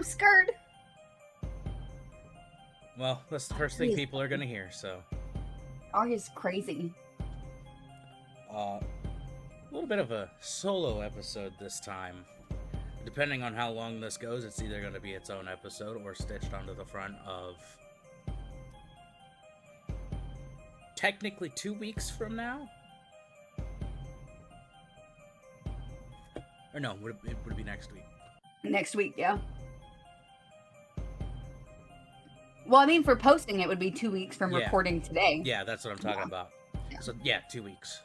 scared. Well, that's the first thing people are gonna hear, so. Aria's crazy. A little bit of a solo episode this time. Depending on how long this goes, it's either going to be its own episode or stitched onto the front of technically 2 weeks from now. Or no, would it be next week? Next week, yeah. Well, I mean, for posting, it would be 2 weeks from recording today. Yeah, that's what I'm talking about. Yeah. So, yeah, 2 weeks.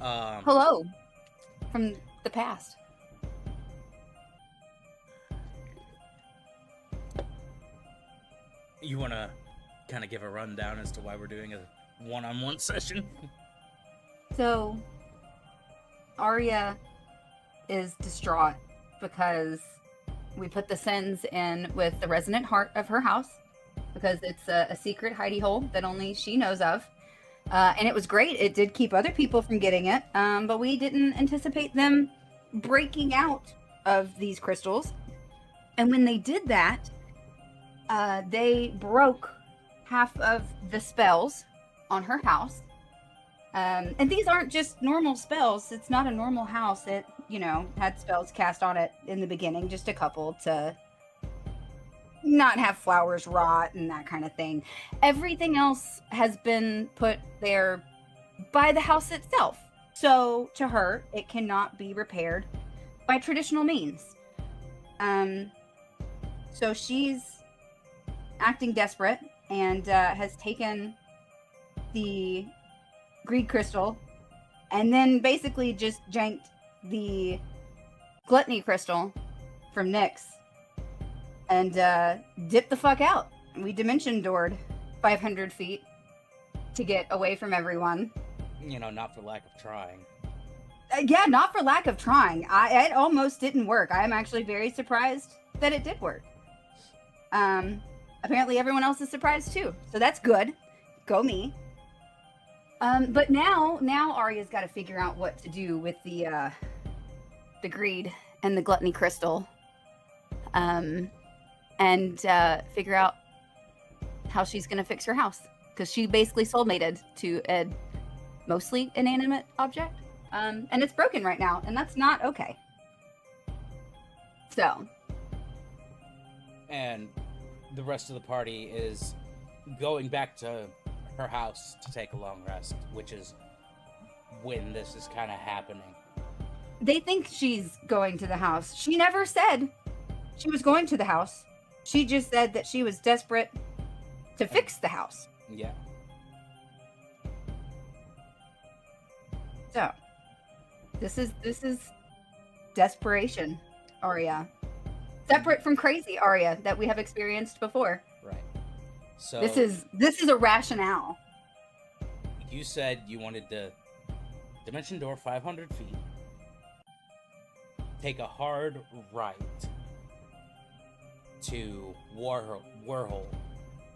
Hello from the past. You want to kind of give a rundown as to why we're doing a one-on-one session? So, Aria is distraught because we put the sins in with the resonant heart of her house because it's a secret hidey hole that only she knows of. And it was great. It did keep other people from getting it, but we didn't anticipate them breaking out of these crystals. And when they did that, they broke half of the spells on her house. And these aren't just normal spells. It's not a normal house. It, had spells cast on it in the beginning, just a couple to not have flowers rot and that kind of thing. Everything else has been put there by the house itself. So to her, it cannot be repaired by traditional means. So she's acting desperate and has taken the greed crystal and then basically just janked the gluttony crystal from Nyx and dipped the fuck out. We dimension doored 500 feet to get away from everyone. Not for lack of trying. Yeah, not for lack of trying. It almost didn't work. I am actually very surprised that it did work. Apparently everyone else is surprised too, so that's good. Go me. But now Aria's got to figure out what to do with the greed and the gluttony crystal, and figure out how she's gonna fix her house because she basically soulmated to a mostly inanimate object, and it's broken right now, and that's not okay. So, and the rest of the party is going back to her house to take a long rest, which is when this is kind of happening. They think she's going to the house. She never said she was going to the house. She just said that she was desperate to fix the house. Yeah. So, this is desperation, Aria. Separate from crazy Aria that we have experienced before. Right. So this is a rationale. You said you wanted to dimension door 500 feet, take a hard right to Warhol,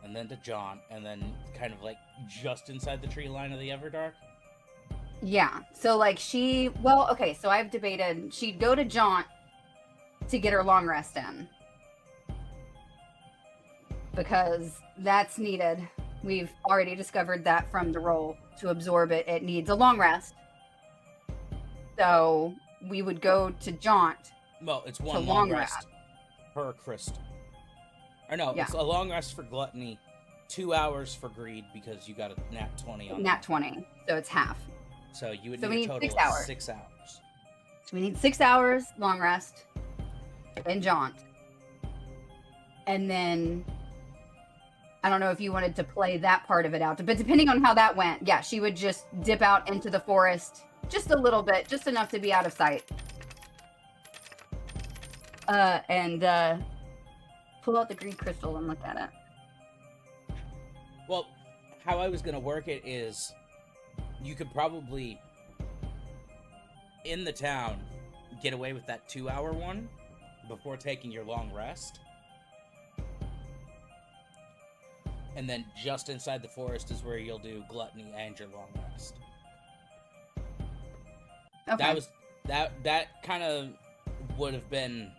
and then to John, and then kind of like just inside the tree line of the Everdark. Yeah. So like so I've debated she'd go to Jaunt to get her long rest in. Because that's needed. We've already discovered that from the roll. To absorb it, it needs a long rest. So we would go to Jaunt. Well, it's one long rest per crystal. Or no, It's a long rest for gluttony, 2 hours for greed because you got a nat 20 on Nat 20, so it's half. So you would need a total 6 hours. of 6 hours. So we need 6 hours long rest in Jaunt. And then I don't know if you wanted to play that part of it out, but depending on how that went, yeah, she would just dip out into the forest just a little bit, just enough to be out of sight. And pull out the greed crystal and look at it. Well, how I was going to work it is you could probably, in the town, get away with that 2 hour one before taking your long rest. And then just inside the forest is where you'll do gluttony and your long rest. Okay. That kind of would have been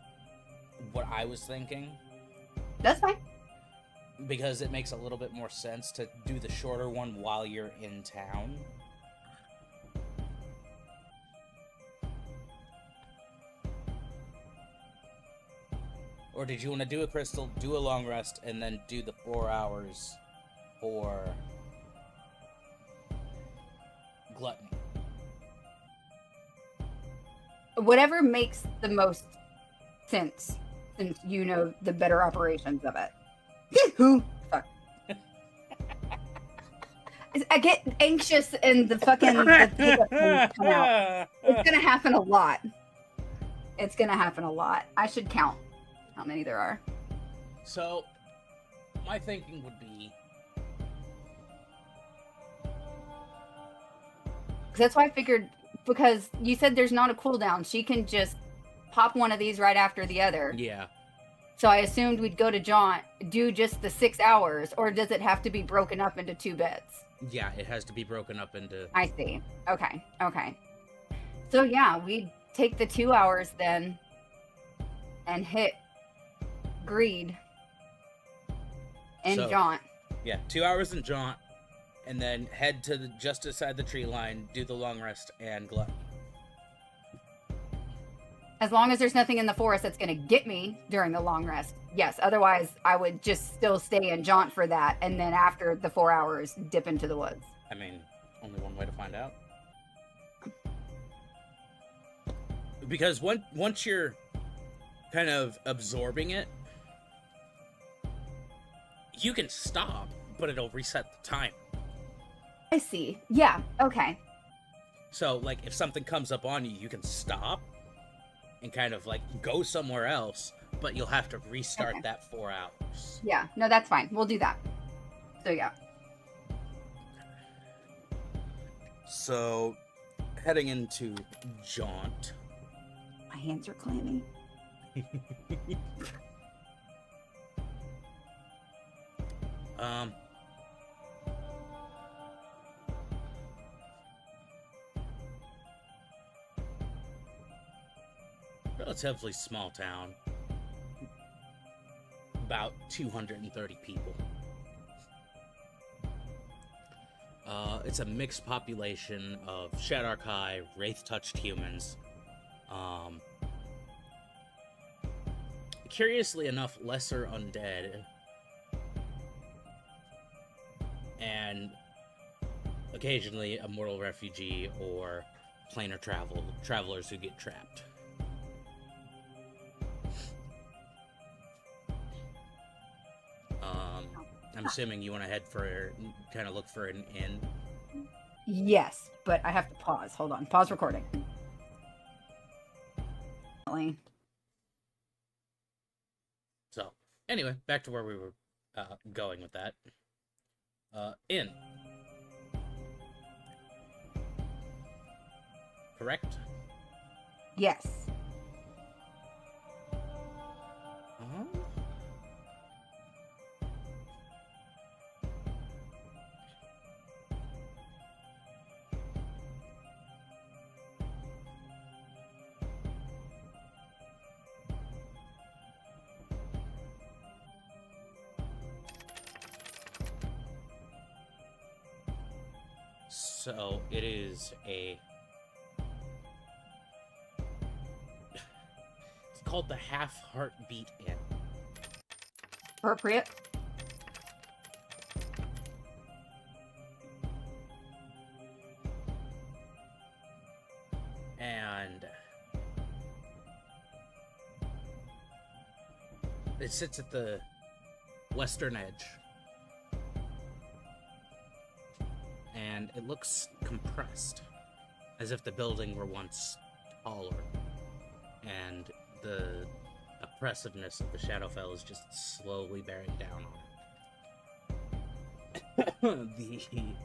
what I was thinking. That's fine. Because it makes a little bit more sense to do the shorter one while you're in town. Or did you want to do a crystal, do a long rest, and then do the 4 hours for gluttony? Whatever makes the most sense, since you know the better operations of it. Who? Fuck. I get anxious and the fucking the hiccup things come out. It's gonna happen a lot. It's gonna happen a lot. I should count how many there are. So, my thinking would be... That's why I figured, because you said there's not a cooldown. She can just pop one of these right after the other. Yeah. So I assumed we'd go to Jaunt, do just the 6 hours, or does it have to be broken up into 2 bits? Yeah, it has to be broken up into... I see. Okay. So yeah, we take the 2 hours then and hit Greed and Jaunt. Yeah, 2 hours in Jaunt, and then head to just beside the tree line, do the long rest, and glut. As long as there's nothing in the forest that's going to get me during the long rest. Yes, otherwise I would just still stay in Jaunt for that, and then after the 4 hours, dip into the woods. I mean, only one way to find out. Because once you're kind of absorbing it, you can stop, but it'll reset the time. I see. Yeah, okay. So, like, if something comes up on you, you can stop and kind of, like, go somewhere else, but you'll have to restart that 4 hours. Yeah, no, that's fine. We'll do that. So, yeah. So, heading into Jaunt. My hands are clammy. Relatively small town. About 230 people. It's a mixed population of Shadarkai, Wraith-touched humans. Curiously enough, lesser undead. And occasionally a mortal refugee or planar travelers who get trapped. I'm assuming you want to kind of look for an inn. Yes, but I have to pause. Hold on. Pause recording. So, anyway, back to where we were going with that. Inn. Correct? Yes. So it is it's called the Half Heartbeat Inn. Appropriate. And it sits at the western edge. And it looks compressed, as if the building were once taller, and the oppressiveness of the Shadowfell is just slowly bearing down on it. The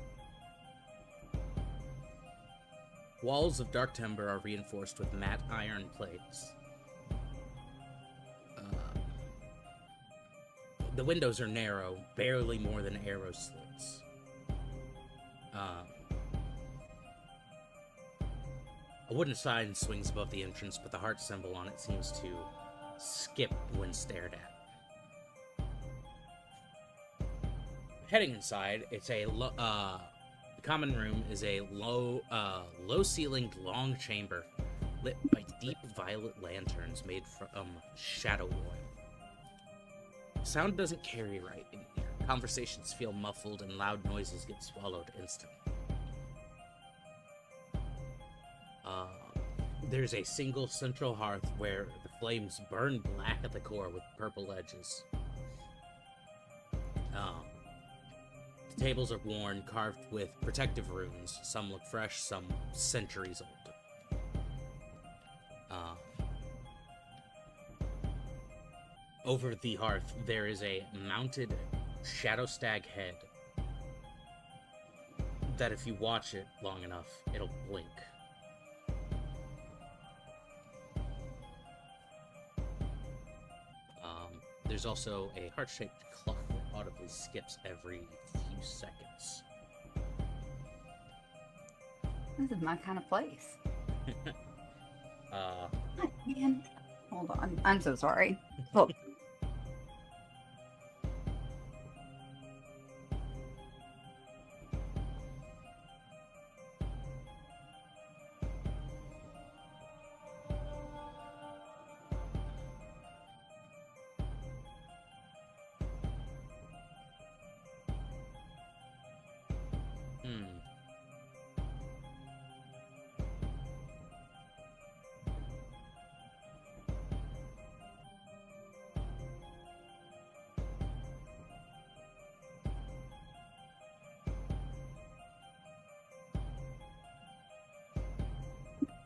walls of dark timber are reinforced with matte iron plates. The windows are narrow, barely more than arrow slits. A wooden sign swings above the entrance, but the heart symbol on it seems to skip when stared at. Heading inside, it's a the common room is a low-ceilinged long chamber lit by deep violet lanterns made from shadow oil. Sound doesn't carry right in here. Conversations feel muffled and loud noises get swallowed instantly. There's a single central hearth where the flames burn black at the core with purple edges. The tables are worn, carved with protective runes. Some look fresh, some centuries old. Over the hearth, there is a mounted shadow stag head that if you watch it long enough, it'll blink. There's also a heart-shaped clock that audibly skips every few seconds. This is my kind of place. uh, Man, hold on. I'm so sorry. Look.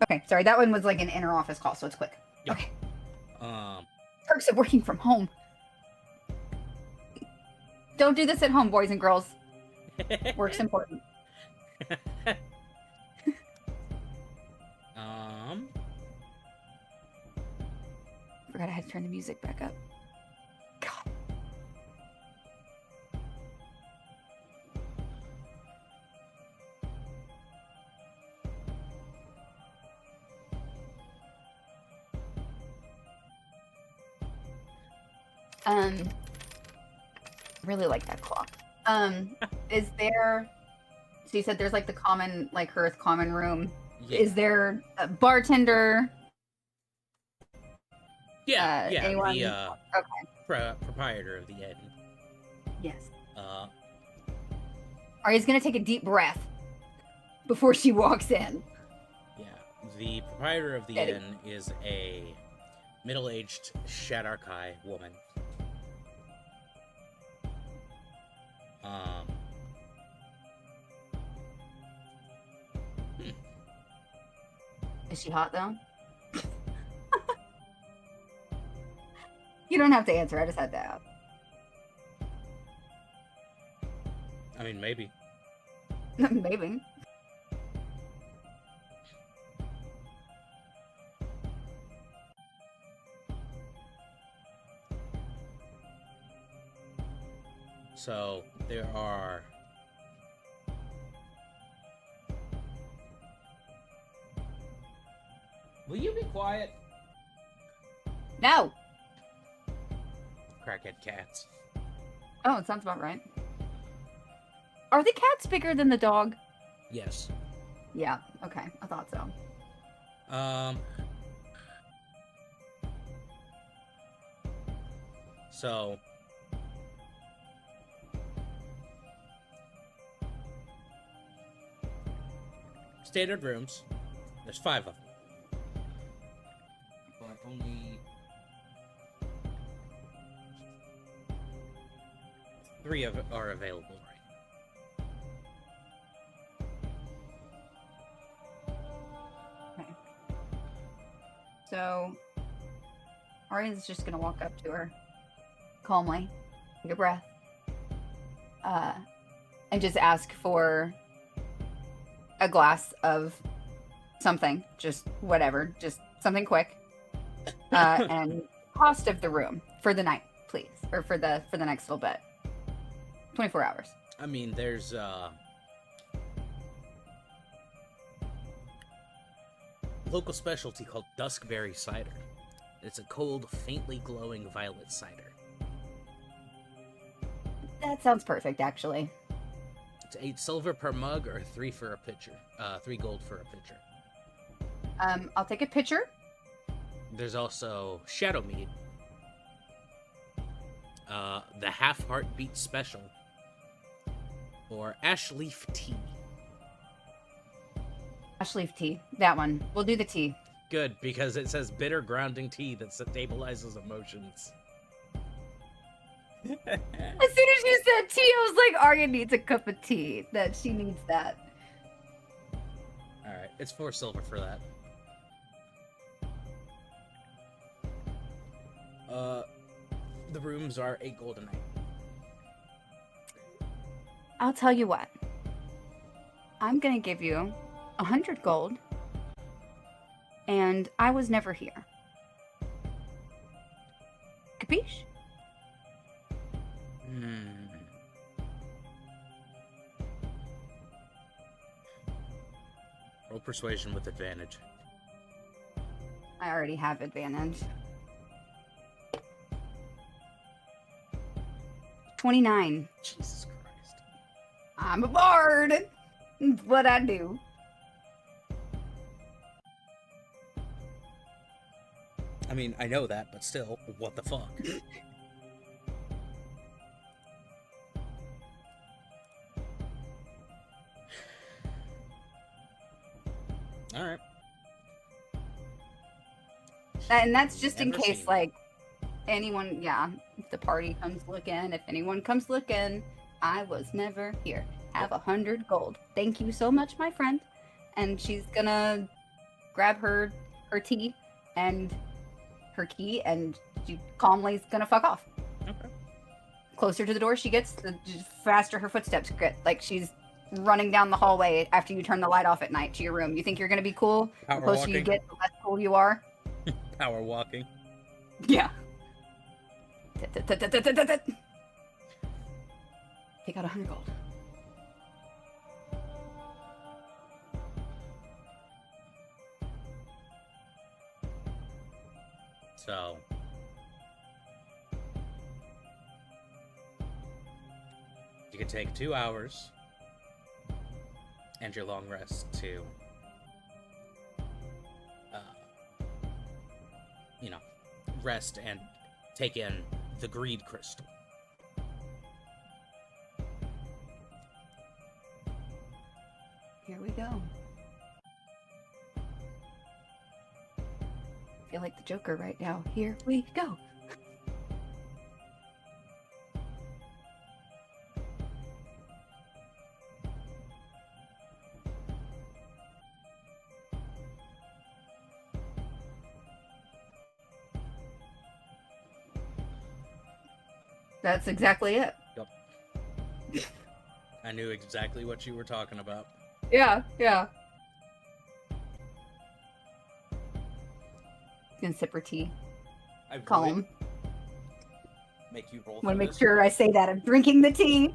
Okay, sorry, that one was like an inner office call, so it's quick. Yep. Okay. Perks of working from home. Don't do this at home, boys and girls. Work's important. Forgot I had to turn the music back up. God. Really like that clock. Is there? So you said there's like the common, like hearth common room. Yeah. Is there a bartender? Yeah, anyone? The okay. Proprietor of the inn. Yes. Aria's gonna take a deep breath before she walks in. Yeah, the proprietor of the inn is a middle-aged Shadarkai woman. Is she hot though? You don't have to answer. I just had to ask. I mean, maybe. Maybe. So there are Will you be quiet? No. Crackhead cats. Oh, it sounds about right. Are the cats bigger than the dog? Yes. Yeah, okay. I thought so. So standard rooms. There's 5 of them. But only 3 of it are available right now. Okay. So Aria's just gonna walk up to her calmly, take a breath, and just ask for a glass of something, just whatever, just something quick, and cost of the room for the night, please, or for the next little bit. 24 hours. I mean, there's local specialty called Duskberry cider. It's a cold, faintly glowing violet cider. That sounds perfect, actually. It's 8 silver per mug or 3 for a pitcher. 3 gold for a pitcher. I'll take a picture. There's also Shadow Mead. The Half Heartbeat Special. Or Ash Leaf Tea. Ash leaf tea. That one. We'll do the tea. Good, because it says bitter grounding tea that stabilizes emotions. As soon as you said tea, I was like, Aria needs a cup of tea. That she needs that. Alright, it's 4 silver for that. The rooms are 8 gold a night. I'll tell you what. I'm gonna give you 100 gold. And I was never here. Capiche? Roll persuasion with advantage. I already have advantage. 29. Jesus Christ. I'm a bard. It's what I do. I mean, I know that, but still, what the fuck? Alright. And that's just in Never case, seen like, anyone, yeah, if the party comes looking, if anyone comes looking, I was never here. Have 100 gold. Thank you so much, my friend. And she's gonna grab her tea and her key, and she calmly is gonna fuck off. Okay. Closer to the door she gets, the faster her footsteps get. Like she's running down the hallway after you turn the light off at night to your room. You think you're gonna be cool? Power The closer walking. you get, the less cool you are. Power walking. Yeah. Take out 100 gold. So, you can take 2 hours and your long rest to, rest and take in the greed crystal. Here we go. I feel like the Joker right now. Here we go. That's exactly it. Yep. I knew exactly what you were talking about. Yeah, yeah. Gonna sip her tea. I Calm. would make you roll for Want to make this. sure I say that I'm drinking the tea.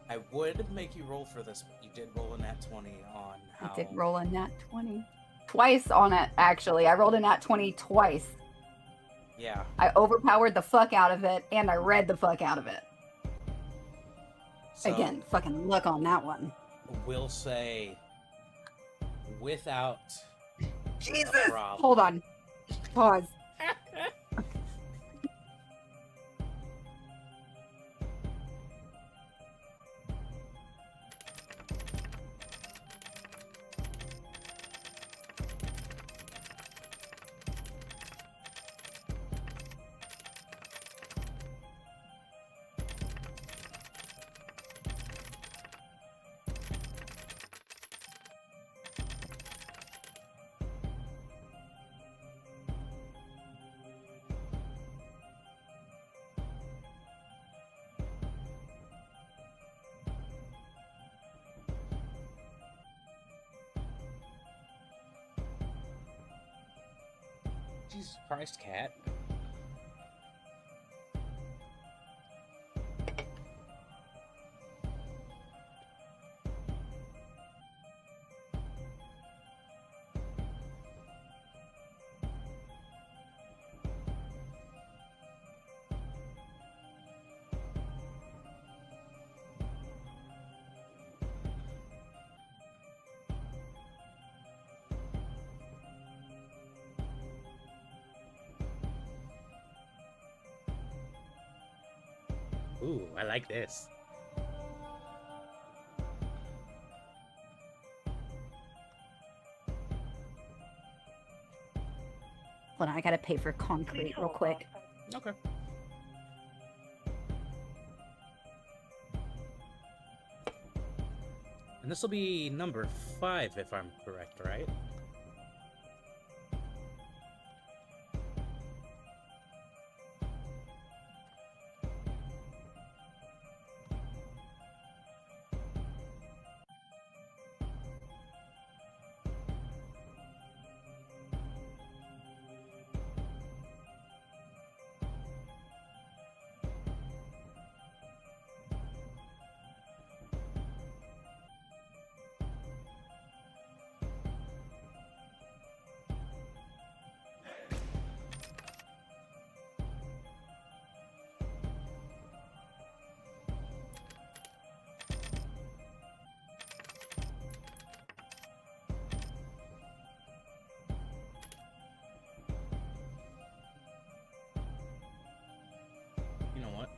I would make you roll for this, but you did roll a nat 20 on how... I did roll a nat 20. Twice on it, actually. I rolled a nat 20 twice. Yeah. I overpowered the fuck out of it, and I read the fuck out of it. So, Again, fucking luck on that one. we'll say without Jesus! a problem. Hold on. Pause. Jesus Christ, cat. Ooh, I like this. Hold on, I gotta pay for concrete real quick. Okay. And this will be number 5, if I'm correct, right? You know what?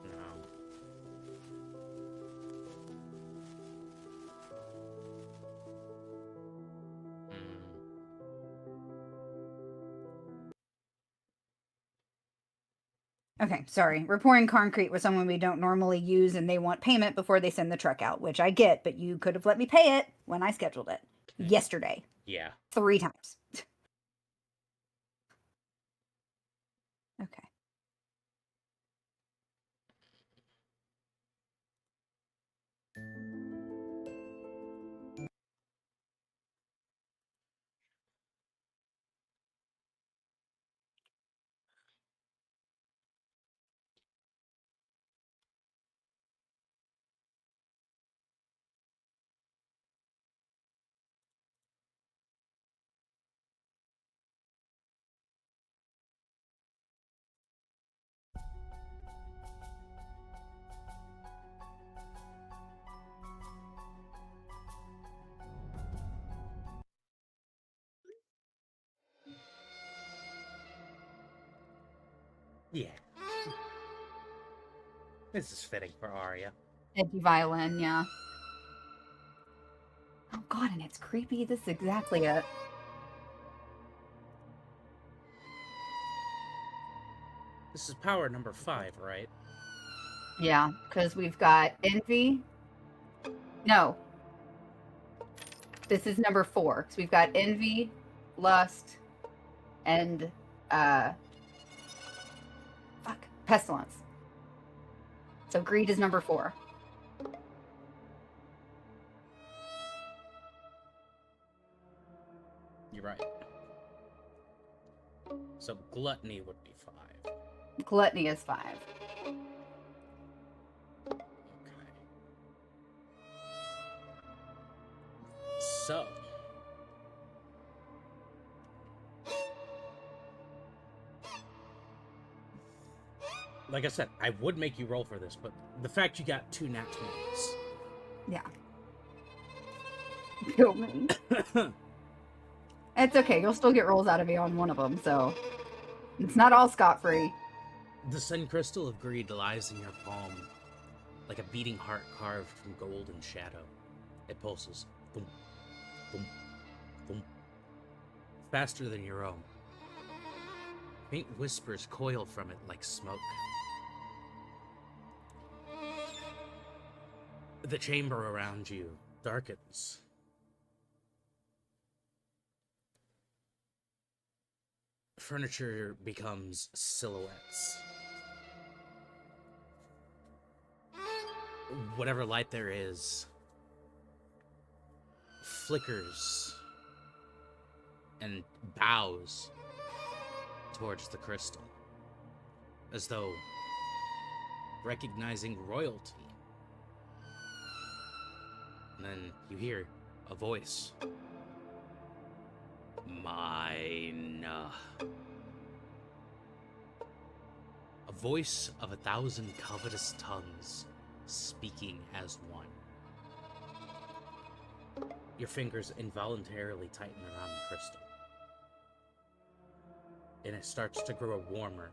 No. Okay, sorry. We're pouring concrete with someone we don't normally use, and they want payment before they send the truck out, which I get, but you could have let me pay it when I scheduled it yesterday. Yeah. 3 times. Okay. Yeah. This is fitting for Aria. Edgy violin, yeah. Oh god, and it's creepy. This is exactly it. This is power number 5, right? Yeah, because we've got envy. No. This is number 4. So we've got envy, lust, and pestilence. So greed is number 4. You're right. So gluttony would be 5. Gluttony is 5. Okay. So. Like I said, I would make you roll for this, but the fact you got 2 nat 20s. Yeah. Kill me. It's okay. You'll still get rolls out of me on one of them, so it's not all scot-free. The sun crystal of greed lies in your palm, like a beating heart carved from gold and shadow. It pulses. Boom, boom, boom. Faster than your own. Faint whispers coil from it like smoke. The chamber around you darkens. Furniture becomes silhouettes. Whatever light there is flickers and bows towards the crystal, as though recognizing royalty. And then you hear a voice. Mine. voice of 1,000 covetous tongues speaking as one. Your fingers involuntarily tighten around the crystal, and it starts to grow warmer.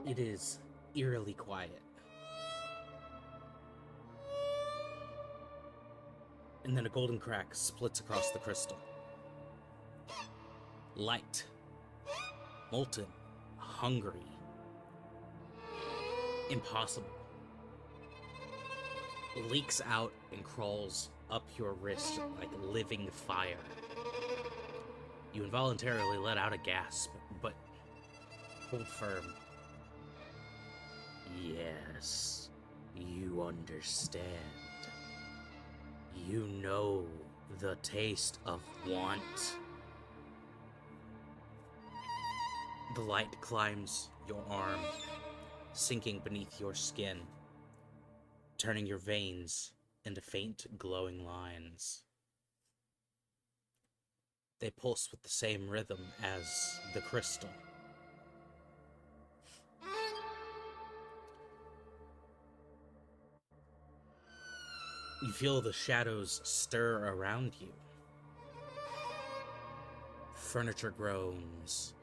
It is eerily quiet. And then a golden crack splits across the crystal. Light, molten, hungry, impossible, leaks out and crawls up your wrist like living fire. You involuntarily let out a gasp, but hold firm. Yes, you understand. You know the taste of want. The light climbs your arm, sinking beneath your skin, turning your veins into faint glowing lines. They pulse with the same rhythm as the crystal. You feel the shadows stir around you. Furniture groans.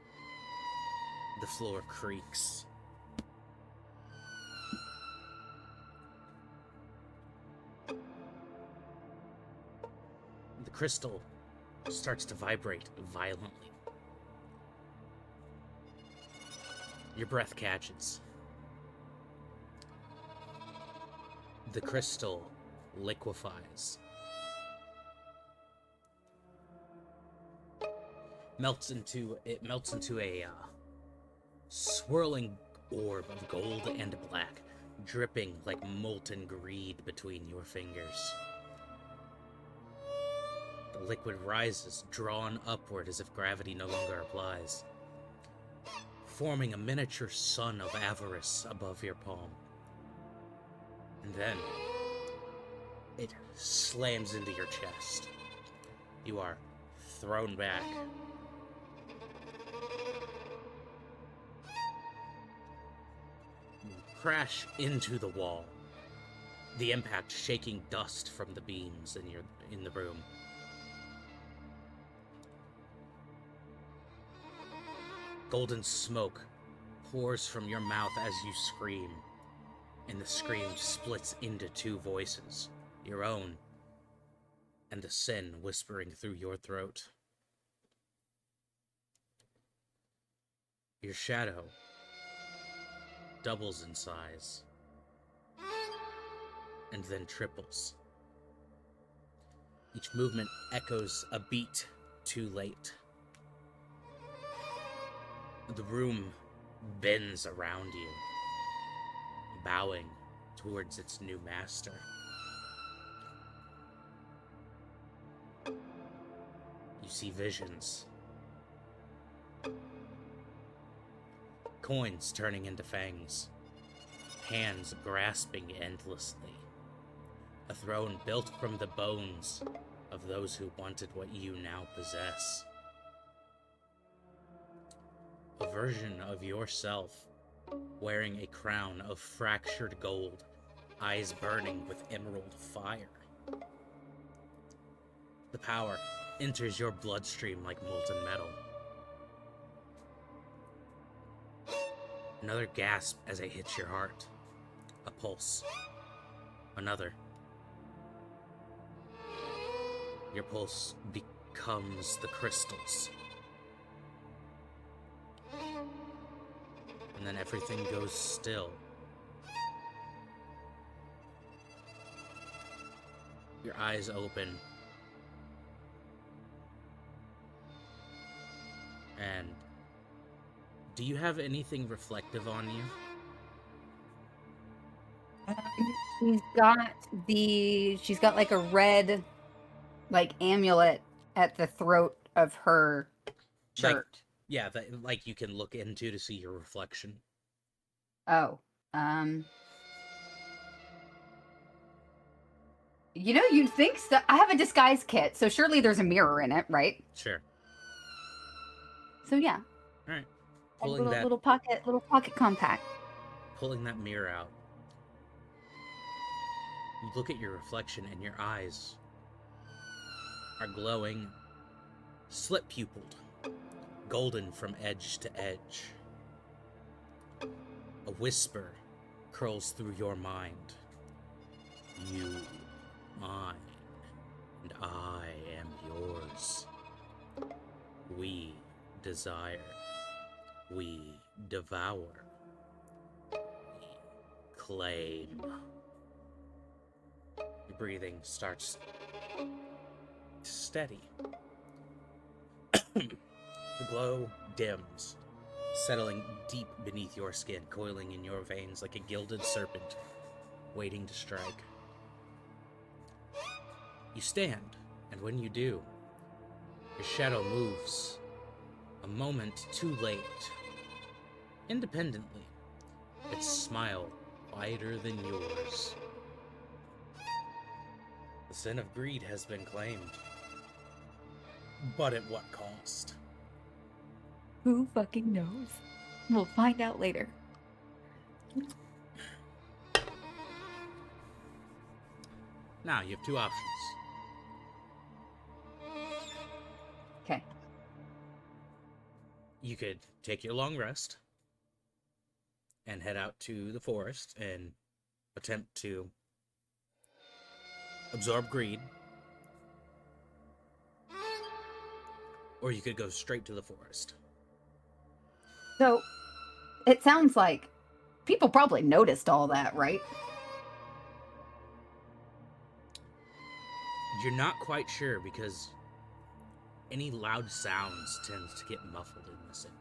The floor creaks. The crystal starts to vibrate violently. Your breath catches. The crystal liquefies. Melts into a swirling orb of gold and black, dripping like molten greed between your fingers. The liquid rises, drawn upward as if gravity no longer applies, forming a miniature sun of avarice above your palm. And then it slams into your chest. You are thrown back. You crash into the wall, the impact shaking dust from the beams in the room. Golden smoke pours from your mouth as you scream, and the scream splits into two voices, your own and the sin whispering through your throat. Your shadow doubles in size, and then triples. Each movement echoes a beat too late. The room bends around you, bowing towards its new master. You see visions. Coins turning into fangs. Hands grasping endlessly. A throne built from the bones of those who wanted what you now possess. A version of yourself wearing a crown of fractured gold, eyes burning with emerald fire. The power enters your bloodstream like molten metal. Another gasp as it hits your heart. A pulse. Another. Your pulse becomes the crystals. And then everything goes still. Your eyes open. And do you have anything reflective on you? She's got like a red, like, amulet at the throat of her shirt. Yeah, that like you can look into to see your reflection. Oh, You know, you'd think so. I have a disguise kit, so surely there's a mirror in it, right? Sure. So yeah. All right. A Pulling little pocket compact. Pulling that mirror out. You look at your reflection and your eyes are glowing, slit-pupiled, golden from edge to edge. A whisper curls through your mind. You, mine, and I am yours. We desire. We devour. We claim. Your breathing starts to steady. The glow dims, settling deep beneath your skin, coiling in your veins like a gilded serpent, waiting to strike. You stand, and when you do, your shadow moves, a moment too late. Independently, its smile wider than yours. The sin of greed has been claimed. But at what cost? Who fucking knows? We'll find out later. Now, you have two options. Okay. You could take your long rest and head out to the forest and attempt to absorb greed. Or you could go straight to the forest. So, it sounds like people probably noticed all that, right? You're not quite sure because any loud sounds tend to get muffled in the scene.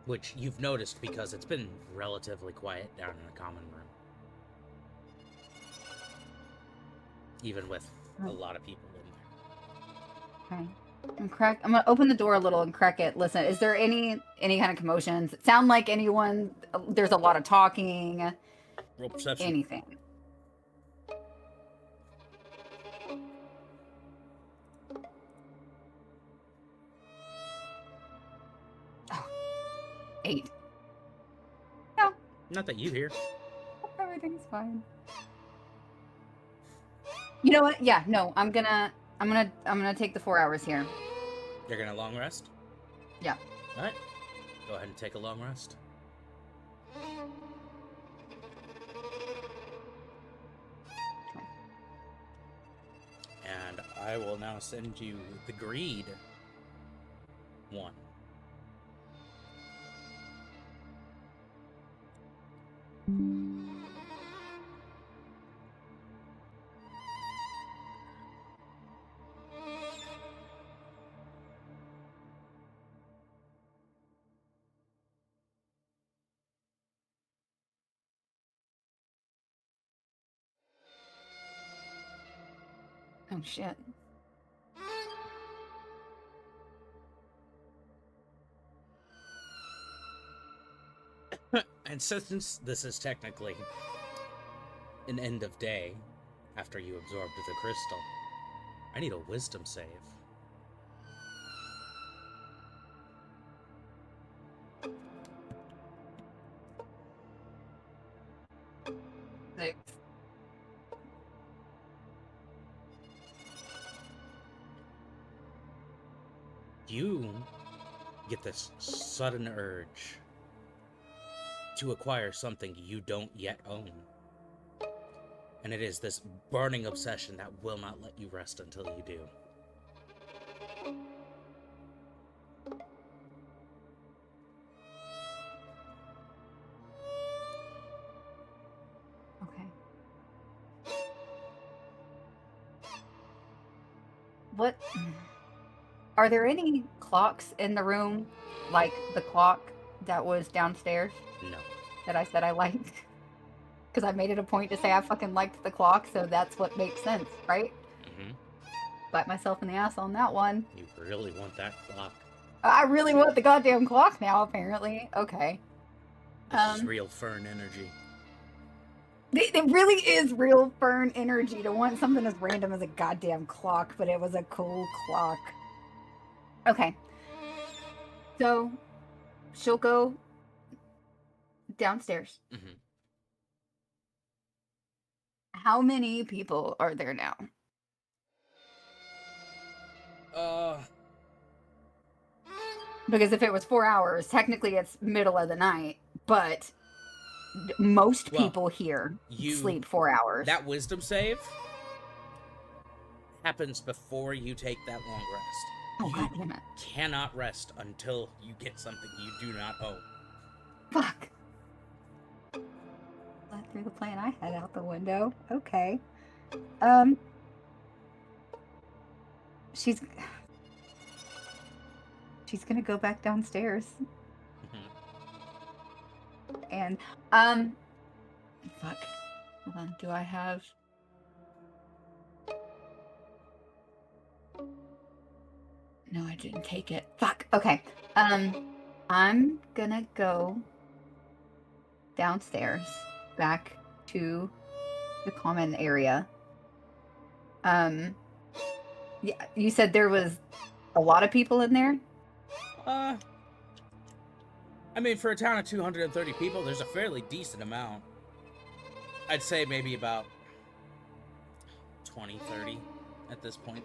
Which you've noticed because it's been relatively quiet down in the common room. Even with a lot of people in there. Okay. I'm gonna open the door a little and crack it. Listen, is there any kind of commotions? It sound like anyone? There's a lot of talking. Roll perception. Anything? Oh, 8. No, Not that you hear. everything's fine. You know what? Yeah, no, I'm gonna take the 4 hours here. You're gonna long rest? Yeah. Alright. Go ahead and take a long rest. And I will now send you the greed one. Oh shit. And since this is technically an end of day after you absorbed the crystal, I need a wisdom save. Six. You get this sudden urge to acquire something you don't yet own. And it is this burning obsession that will not let you rest until you do. Okay. What? Are there any clocks in the room, like the clock that was downstairs No. that I said I liked? Because I made it a point to say I fucking liked the clock, so that's what makes sense, right? Mm-hmm. Bite myself in the ass on that one. You really want that clock. I really want the goddamn clock now, apparently. Okay. This is real Fern energy. It really is real Fern energy to want something as random as a goddamn clock, but it was a cool clock. Okay. So she'll go downstairs. Mm-hmm. How many people are there now? Because if it was 4 hours, technically it's middle of the night, but most Well, people here you- sleep 4 hours. That wisdom save happens before you take that long rest. Oh, You God damn it. cannot rest until you get something you do not own. Fuck. I threw the plan I had out the window. Okay. She's gonna go back downstairs. Mhm. And, fuck. Hold on. Do I have... No, I didn't take it. Fuck. Okay. I'm gonna go downstairs back to the common area. Yeah, you said there was a lot of people in there? I mean, for a town of 230 people, there's a fairly decent amount. I'd say maybe about 20, 30 at this point.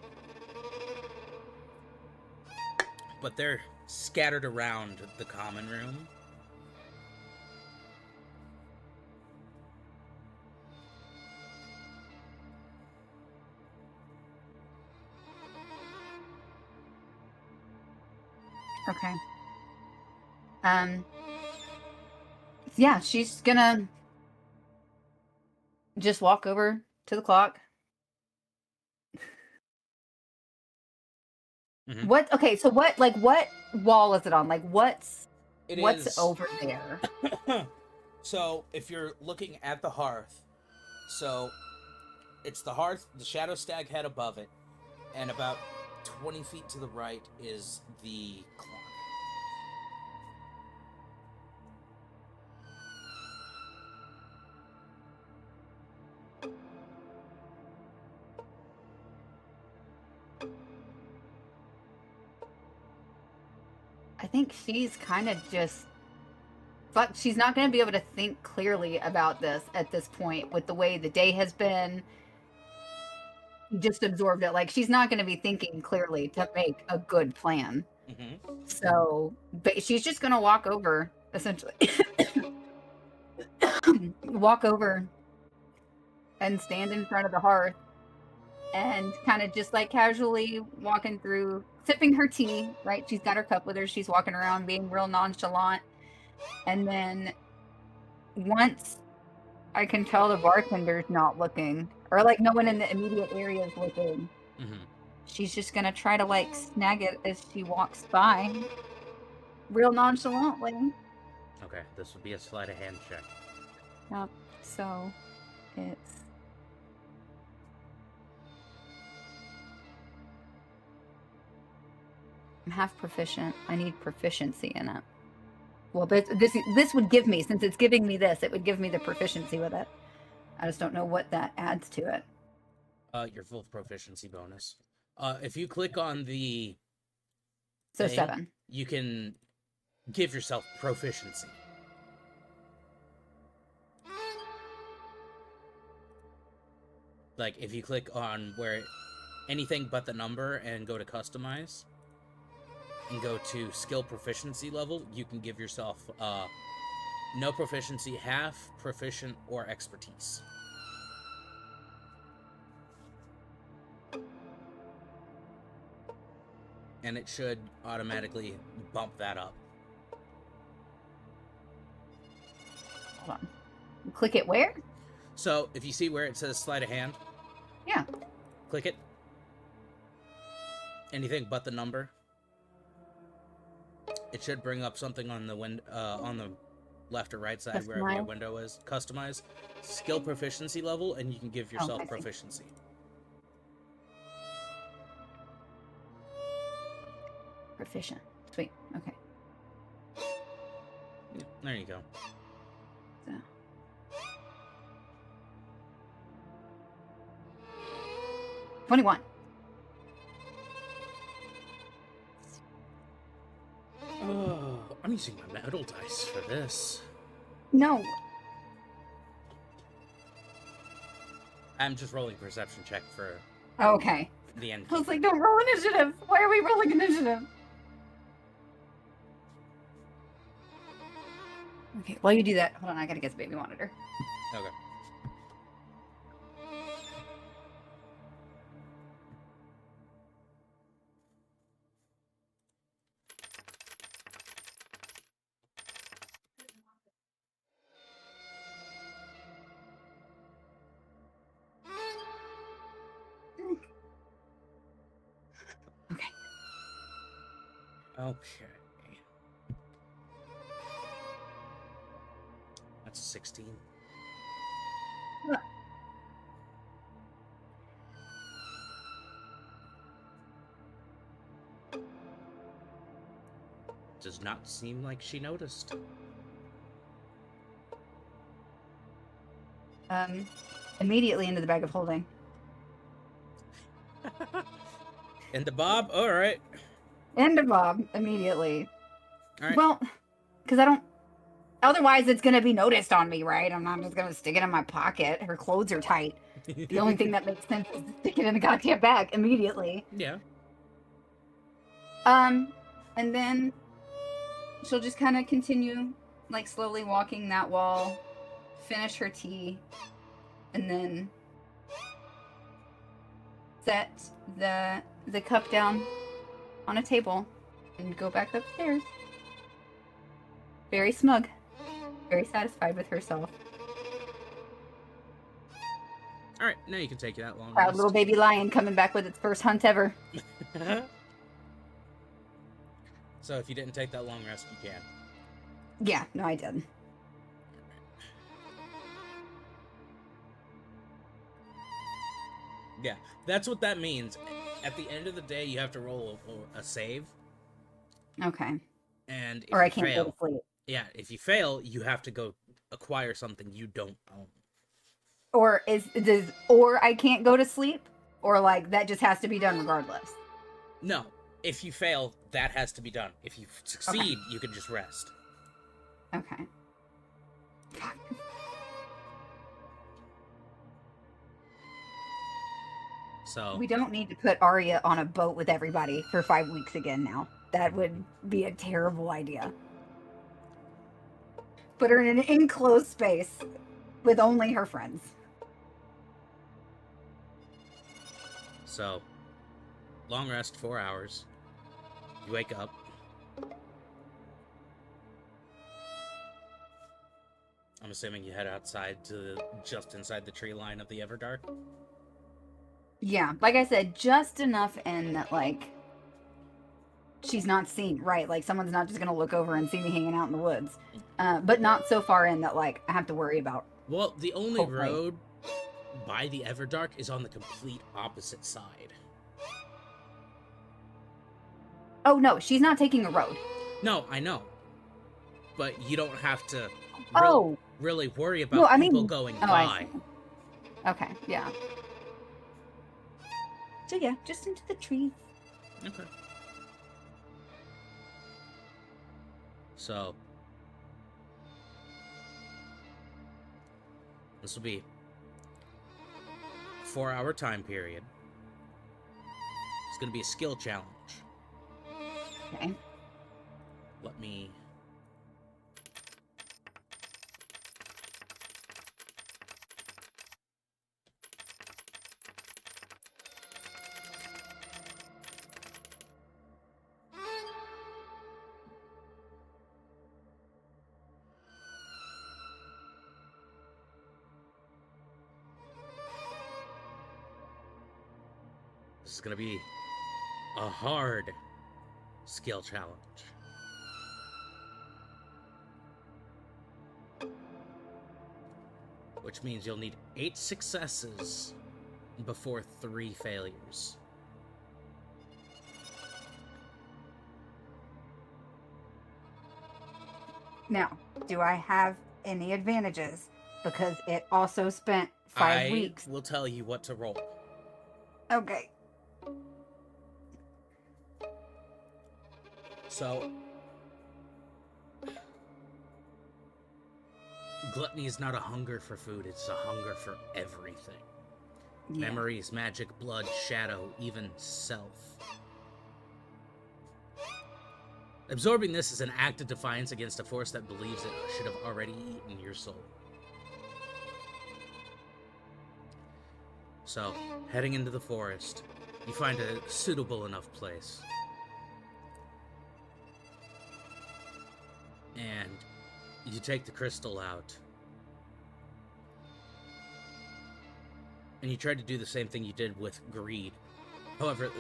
But they're scattered around the common room. Okay. Yeah, she's gonna just walk over to the clock. Mhm. What? Okay, so what wall is it on? Like, what's Is over there? So, if you're looking at the hearth, so it's the hearth, the shadow stag head above it, and about 20 feet to the right is the clock. I think she's kind of just... Fuck, she's not going to be able to think clearly about this at this point with the way the day has been. Just absorbed it. Like, she's not going to be thinking clearly to make a good plan. Mm-hmm. So, but she's just going to walk over, essentially. Walk over and stand in front of the hearth and kind of just like casually walking through, sipping her tea, right? She's got her cup with her. She's walking around being real nonchalant. And then once I can tell the bartender's not looking, or like no one in the immediate area is looking, Mm-hmm. she's just gonna try to like snag it as she walks by, real nonchalantly. Okay, this would be a sleight of hand check. Yep. So it's... I'm half proficient. I need proficiency in it. Well, but this would give me, since it's giving me this, it would give me the proficiency with it. I just don't know what that adds to it. Your full proficiency bonus. If you click on the So thing, 7. you can give yourself proficiency. Like, if you click on where anything but the number and go to customize and go to skill proficiency level, you can give yourself no proficiency, half, proficient, or expertise. And it should automatically bump that up. Hold on. Click it where? So, if you see where it says sleight of hand, Yeah. click it. Anything but the number. It should bring up something on the on the left or right side, wherever your Customize. window is. Customize, skill proficiency level, and you can give yourself I see. proficiency. Proficient. Sweet. Okay. Yeah, there you go. So. 21. Oh, I'm using my metal dice for this. No. I'm just rolling perception check for Okay. the end. I was like, don't roll initiative. Why are we rolling initiative? Okay, while you do that, hold on, I gotta get the baby monitor. Okay. Okay. Okay. That's a 16. Does not seem like she noticed. Immediately into the bag of holding. And the Bob? Alright. Into Bob, immediately. Alright. Well, because I don't... Otherwise, it's going to be noticed on me, right? I'm not just going to stick it in my pocket. Her clothes are tight. The only thing that makes sense is to stick it in a goddamn bag immediately. Yeah. And then she'll just kind of continue, like, slowly walking that wall, finish her tea, and then set the cup down on a table and go back upstairs. Very smug. Very satisfied with herself. Alright, now you can take that long Proud rest. little baby lion coming back with its first hunt ever. So if you didn't take that long rest, you can. Yeah, no, I did. Yeah, that's what that means. At the end of the day, you have to roll a save. Okay. And if Or I you can't fail, go to sleep. yeah, if you fail, you have to go acquire something you don't own. Or or I can't go to sleep? Or like that just has to be done regardless? No, if you fail, that has to be done. If you succeed, you can just rest. Okay. Fuck. So We don't need to put Aria on a boat with everybody for 5 weeks again now. That would be a terrible idea. Put her in an enclosed space with only her friends. So, long rest, 4 hours. You wake up. I'm assuming you head outside to just inside the tree line of the Everdark. Yeah, like I said, just enough in that, like, she's not seen, right? Like, someone's not just gonna look over and see me hanging out in the woods. But not so far in that, like, I have to worry about. Well, the only Hopefully. road by the Everdark is on the complete opposite side. Oh, no, she's not taking a road. No, I know. But you don't have to Oh. really worry about No, I people mean- going Oh, I by. see. Okay, yeah. So, yeah, just into the trees. Okay. So, this will be a 4-hour time period. It's going to be a skill challenge. Okay. Let me... This is going to be a hard skill challenge. Which means you'll need 8 successes before 3 failures. Now, do I have any advantages? Because it also spent 5 weeks. I will tell you what to roll. Okay. So, gluttony is not a hunger for food, it's a hunger for everything. Yeah. Memories, magic, blood, shadow, even self. Absorbing this is an act of defiance against a force that believes it should have already eaten your soul. So, heading into the forest, you find a suitable enough place. And you take the crystal out. And you try to do the same thing you did with greed. However,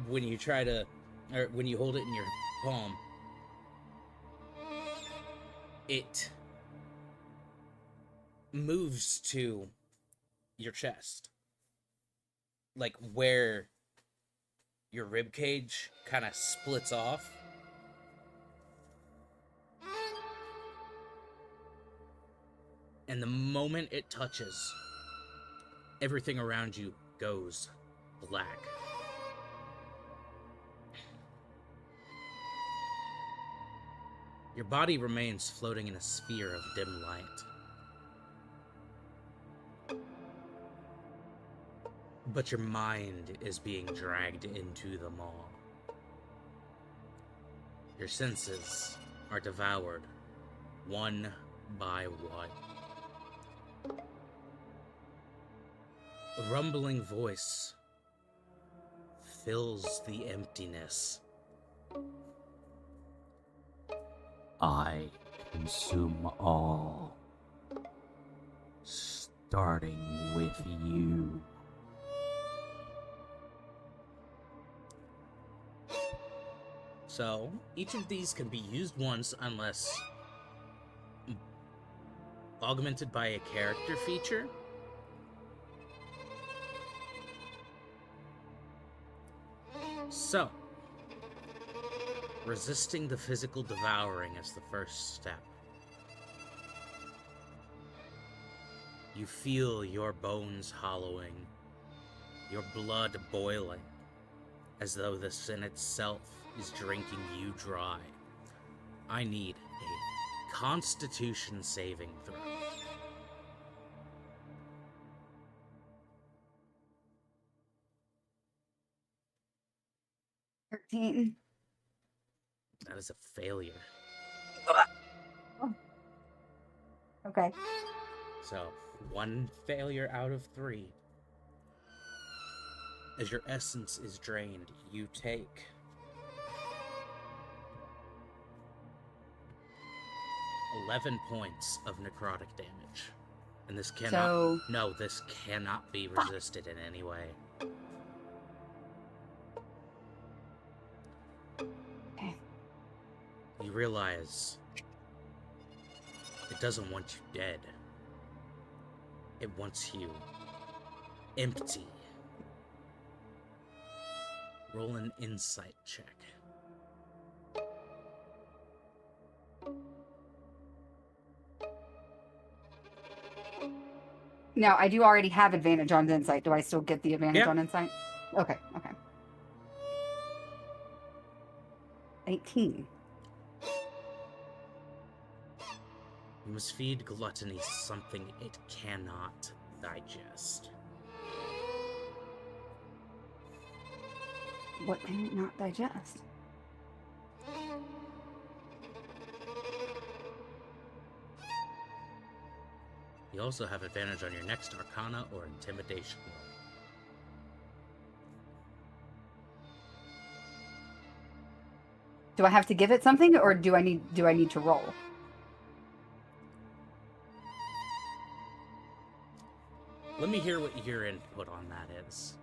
when you when you hold it in your palm, it moves to your chest. Like where your rib cage kind of splits off. And the moment it touches, everything around you goes black. Your body remains floating in a sphere of dim light. But your mind is being dragged into the maw. Your senses are devoured, one by one. A rumbling voice fills the emptiness. I consume all, starting with you. So, each of these can be used once unless augmented by a character feature. So, resisting the physical devouring is the first step. You feel your bones hollowing, your blood boiling, as though the sin itself is drinking you dry. I need a Constitution saving throw. $13. That is a failure. Okay. So, one failure out of 3. As your essence is drained, you take 11 points of necrotic damage. And this cannot... No, this cannot be resisted in any way. Okay. You realize it doesn't want you dead. It wants you empty. Roll an insight check. Now, I do already have advantage on insight. Do I still get the advantage Yeah. on insight? Okay, okay. 18. You must feed gluttony something it cannot digest. What can it not digest? You also have advantage on your next Arcana or Intimidation roll. Do I have to give it something, or do I need to roll? Let me hear what your input on that is.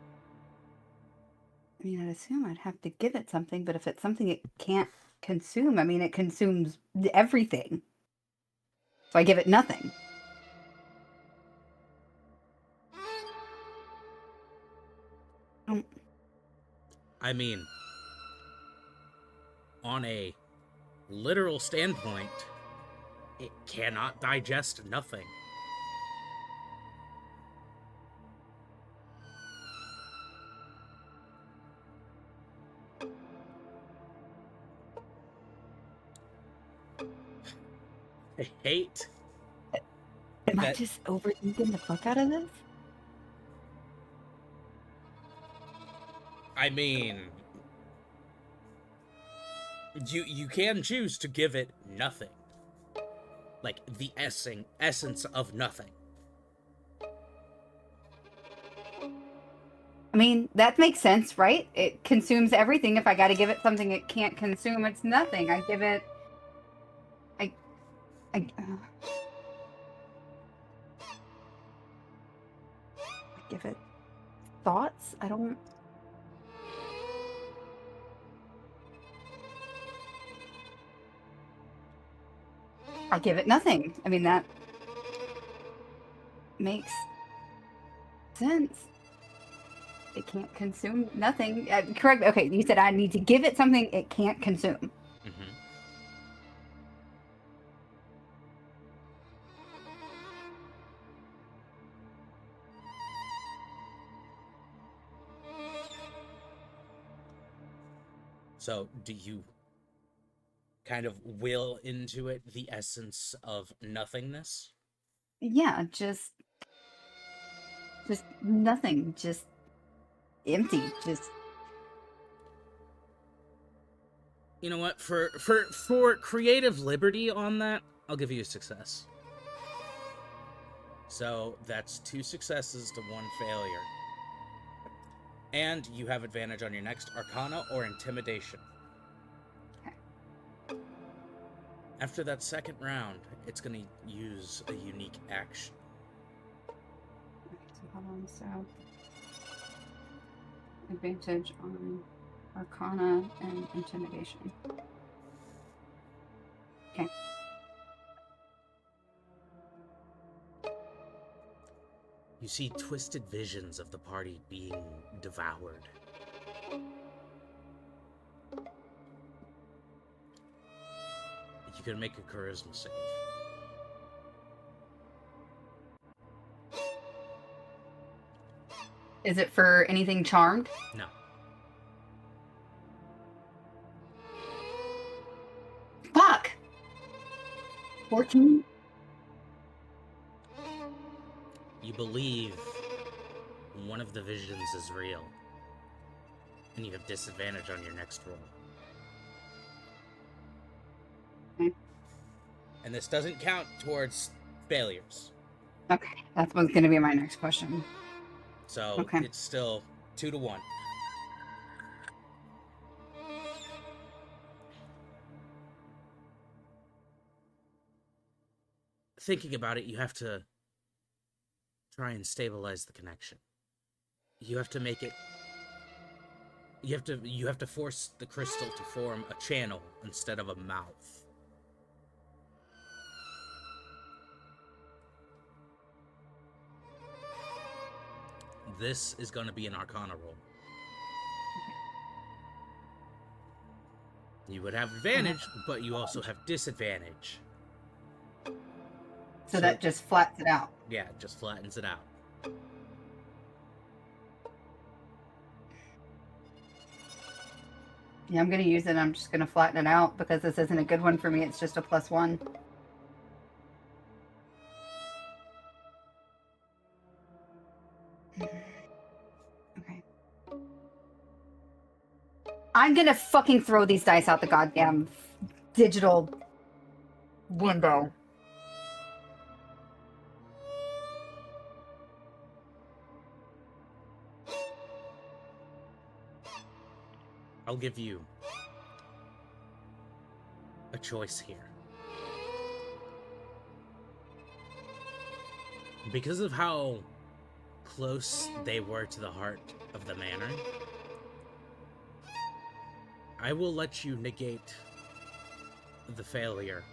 I mean, I'd assume I'd have to give it something, but if it's something it can't consume, I mean, it consumes everything. So I give it nothing. I mean, on a literal standpoint, it cannot digest nothing. I hate Am I that- just overthinking the fuck out of this? I mean, you can choose to give it nothing. Like the essence of nothing. I mean, that makes sense, right? It consumes everything. If I got to give it something it can't consume, it's nothing. I give it. I give it thoughts. I don't. I give it nothing. I mean, that makes sense. It can't consume nothing. Correct. Okay, you said I need to give it something it can't consume. Mm-hmm. So, do you kind of will into it the essence of nothingness? Yeah, just nothing. Just empty. Just You know what? For creative liberty on that, I'll give you a success. So that's 2 successes to 1 failure. And you have advantage on your next Arcana or Intimidation. Okay. After that second round, it's going to use a unique action. So hold on. So advantage on Arcana and Intimidation. Okay. You see twisted visions of the party being devoured. You can make a charisma save. Is it for anything charmed? No. Fuck! 14? You believe one of the visions is real, and you have disadvantage on your next roll. Okay. And this doesn't count towards failures. Okay, that's what's going to be my next question. So Okay. it's still 2 to 1. Thinking about it, you have to try and stabilize the connection. You have to make it. You have to force the crystal to form a channel instead of a mouth. This is going to be an Arcana roll. You would have advantage, but you also have disadvantage. So that just flats it out. Yeah, it just flattens it out. Yeah, I'm going to use it. I'm just going to flatten it out because this isn't a good one for me. It's just a +1. Okay. I'm going to fucking throw these dice out the goddamn digital window. I'll give you a choice here. Because of how close they were to the heart of the manor, I will let you negate the failure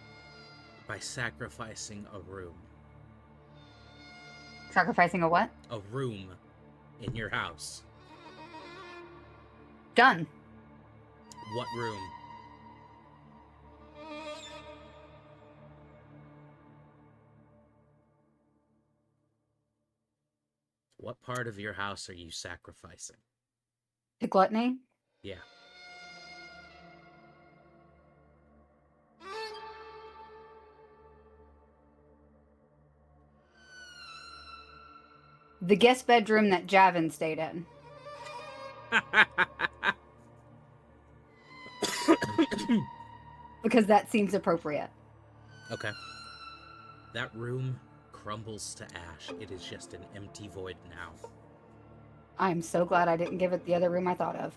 by sacrificing a room. Sacrificing a what? A room in your house. Done. What room? What part of your house are you sacrificing? The gluttony? Yeah. the guest bedroom that Javin stayed in. Because that seems appropriate. Okay. That room crumbles to ash. It is just an empty void now. I'm so glad I didn't give it the other room I thought of.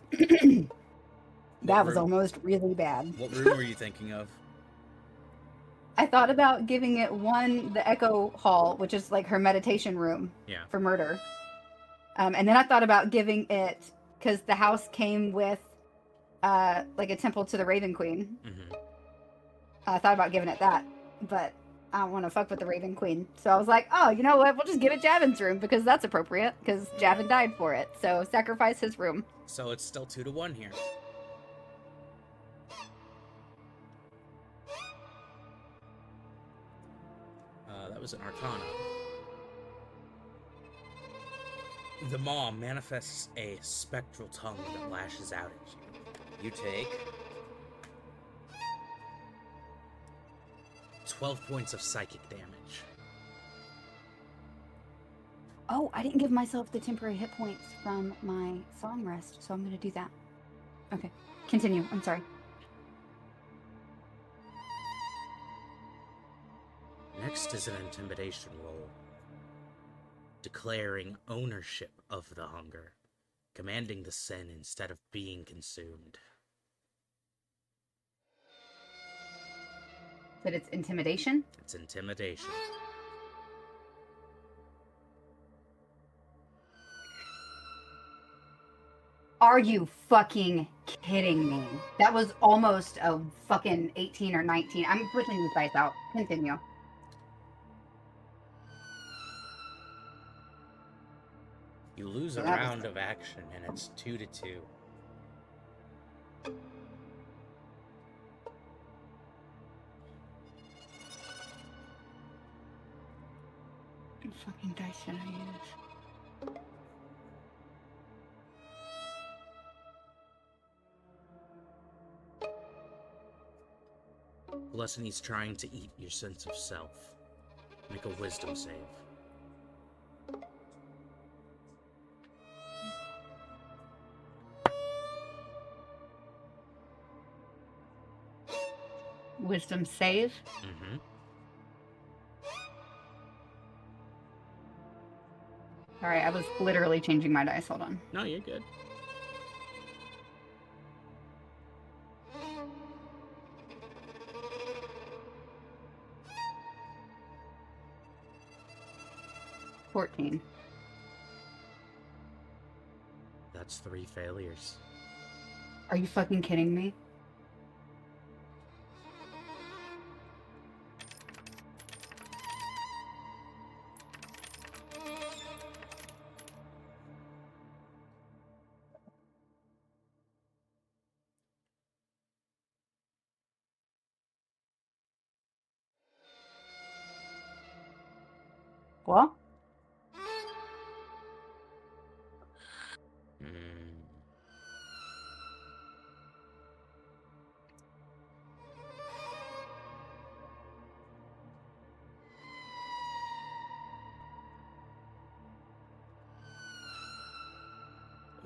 That was room? almost really bad. What room were you thinking of? I thought about giving it the Echo Hall, which is like her meditation room Yeah. for murder. And then I thought about giving it, because the house came with like a temple to the Raven Queen. Mm-hmm. I thought about giving it that, but I don't want to fuck with the Raven Queen. So I was like, oh, you know what? We'll just give it Javin's room because that's appropriate because Javin died for it. So sacrifice his room. So it's still 2-1 here. That was an Arcana. The maw manifests a spectral tongue that lashes out at you. You take 12 points of psychic damage. Oh, I didn't give myself the temporary hit points from my song rest, so I'm going to do that. Okay, continue. I'm sorry. Next is an intimidation roll. Declaring ownership of the hunger. Commanding the sin instead of being consumed. But it's intimidation? It's intimidation. Are you fucking kidding me? That was almost a fucking 18 or 19. I'm switching these dice out. Continue. You lose a That was- round of action and it's 2-2. What fucking dice should I use? Gluttony's trying to eat your sense of self. Make a wisdom save. Wisdom save? Mm-hmm. Alright, I was literally changing my dice. Hold on. No, you're good. $14. That's 3 failures. Are you fucking kidding me? Well, Mm.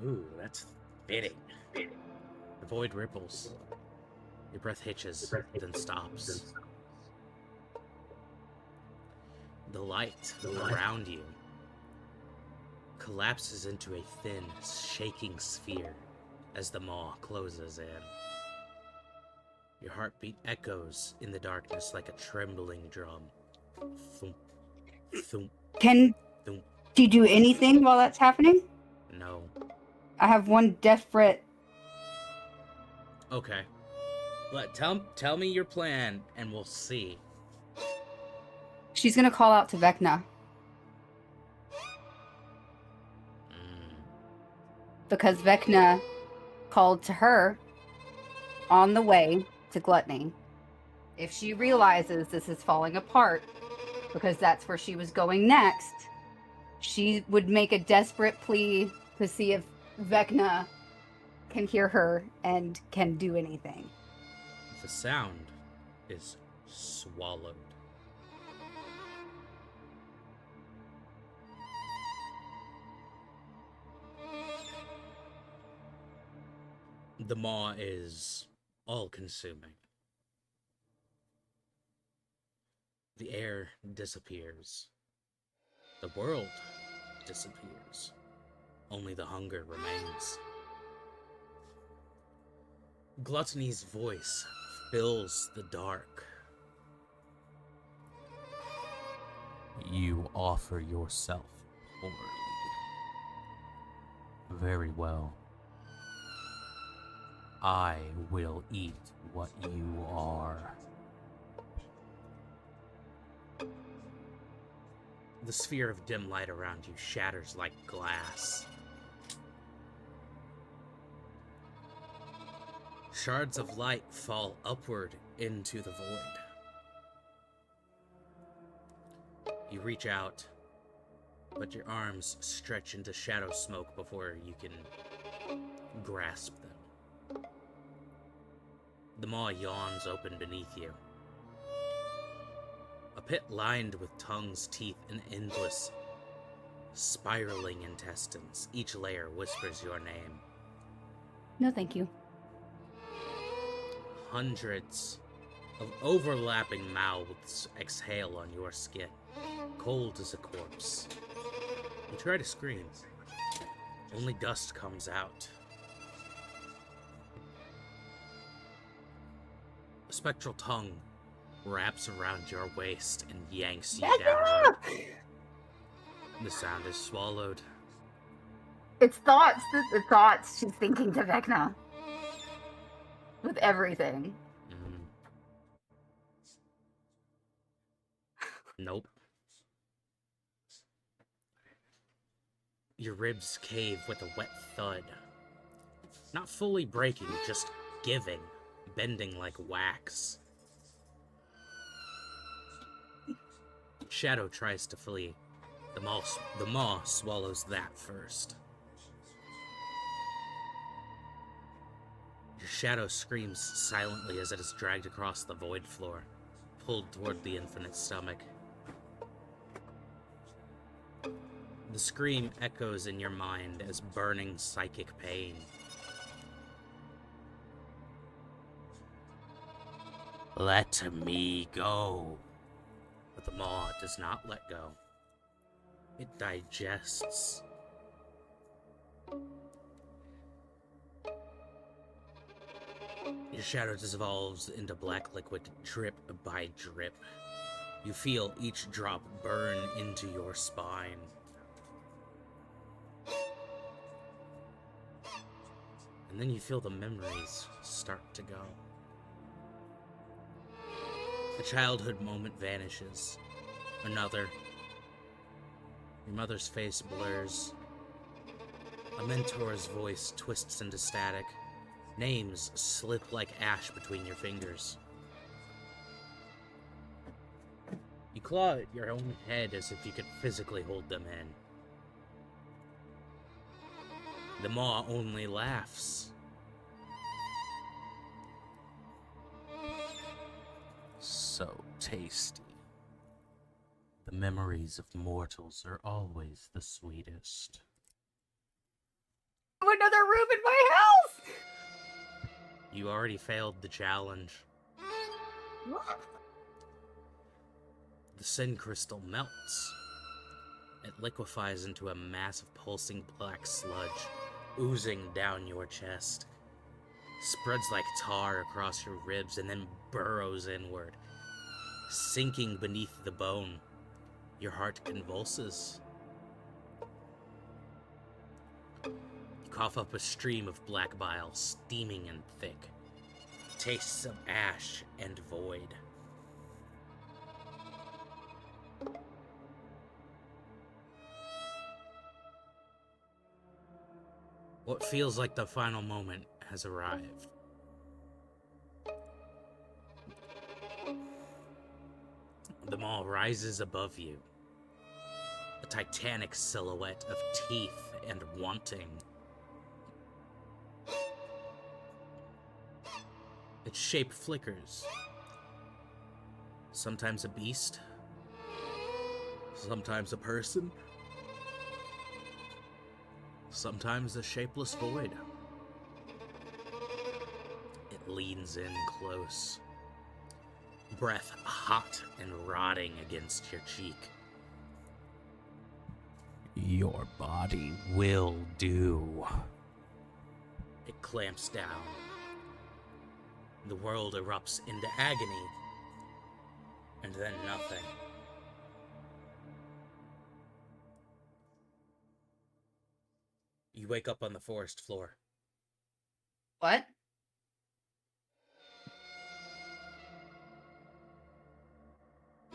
Ooh, that's fitting. The void ripples. Your breath hitches, then stops. The light around you collapses into a thin, shaking sphere as the maw closes in. Your heartbeat echoes in the darkness like a trembling drum. Thump, thump, can thump. you do anything while that's happening? No. I have one desperate. Okay. Tell me your plan, and we'll see. She's gonna call out to Vecna Mm. because Vecna called to her on the way to Gluttony. If she realizes this is falling apart, because that's where she was going next, she would make a desperate plea to see if Vecna can hear her and can do anything. The sound is swallowed. The maw is all-consuming. The air disappears. The world disappears. Only the hunger remains. Gluttony's voice fills the dark. You offer yourself poorly. Very well. I will eat what you are. The sphere of dim light around you shatters like glass. Shards of light fall upward into the void. You reach out, but your arms stretch into shadow smoke before you can grasp them. The maw yawns open beneath you. A pit lined with tongues, teeth, and endless, spiraling intestines. Each layer whispers your name. No, thank you. Hundreds of overlapping mouths exhale on your skin, cold as a corpse. You try to scream. Only dust comes out. A spectral tongue wraps around your waist and yanks you downward. The sound is swallowed. It's thoughts. The thoughts. She's thinking to Vecna. With everything. Nope. Your ribs cave with a wet thud. Not fully breaking, just giving, bending like wax. Shadow tries to flee. The maw swallows that first. Your shadow screams silently as it is dragged across the void floor, pulled toward the infinite stomach. The scream echoes in your mind as burning psychic pain. Let me go. But the maw does not let go. It digests. Your shadow dissolves into black liquid, drip by drip. You feel each drop burn into your spine. And then you feel the memories start to go. A childhood moment vanishes. Another. Your mother's face blurs. A mentor's voice twists into static. Names slip like ash between your fingers. You claw at your own head as if you could physically hold them in. The maw only laughs. So tasty. The memories of mortals are always the sweetest. Another room in my house! You already failed the challenge. The sin crystal melts. It liquefies into a mass of pulsing black sludge, oozing down your chest. Spreads like tar across your ribs and then burrows inward, sinking beneath the bone. Your heart convulses. You cough up a stream of black bile, steaming and thick. Tastes of ash and void. What feels like the final moment has arrived. The maw rises above you. A titanic silhouette of teeth and wanting. Its shape flickers. Sometimes a beast. Sometimes a person. Sometimes a shapeless void. leans in close. Breath hot and rotting against your cheek. Your body will do. It clamps down. The world erupts into agony, and then nothing. You wake up on the forest floor. What?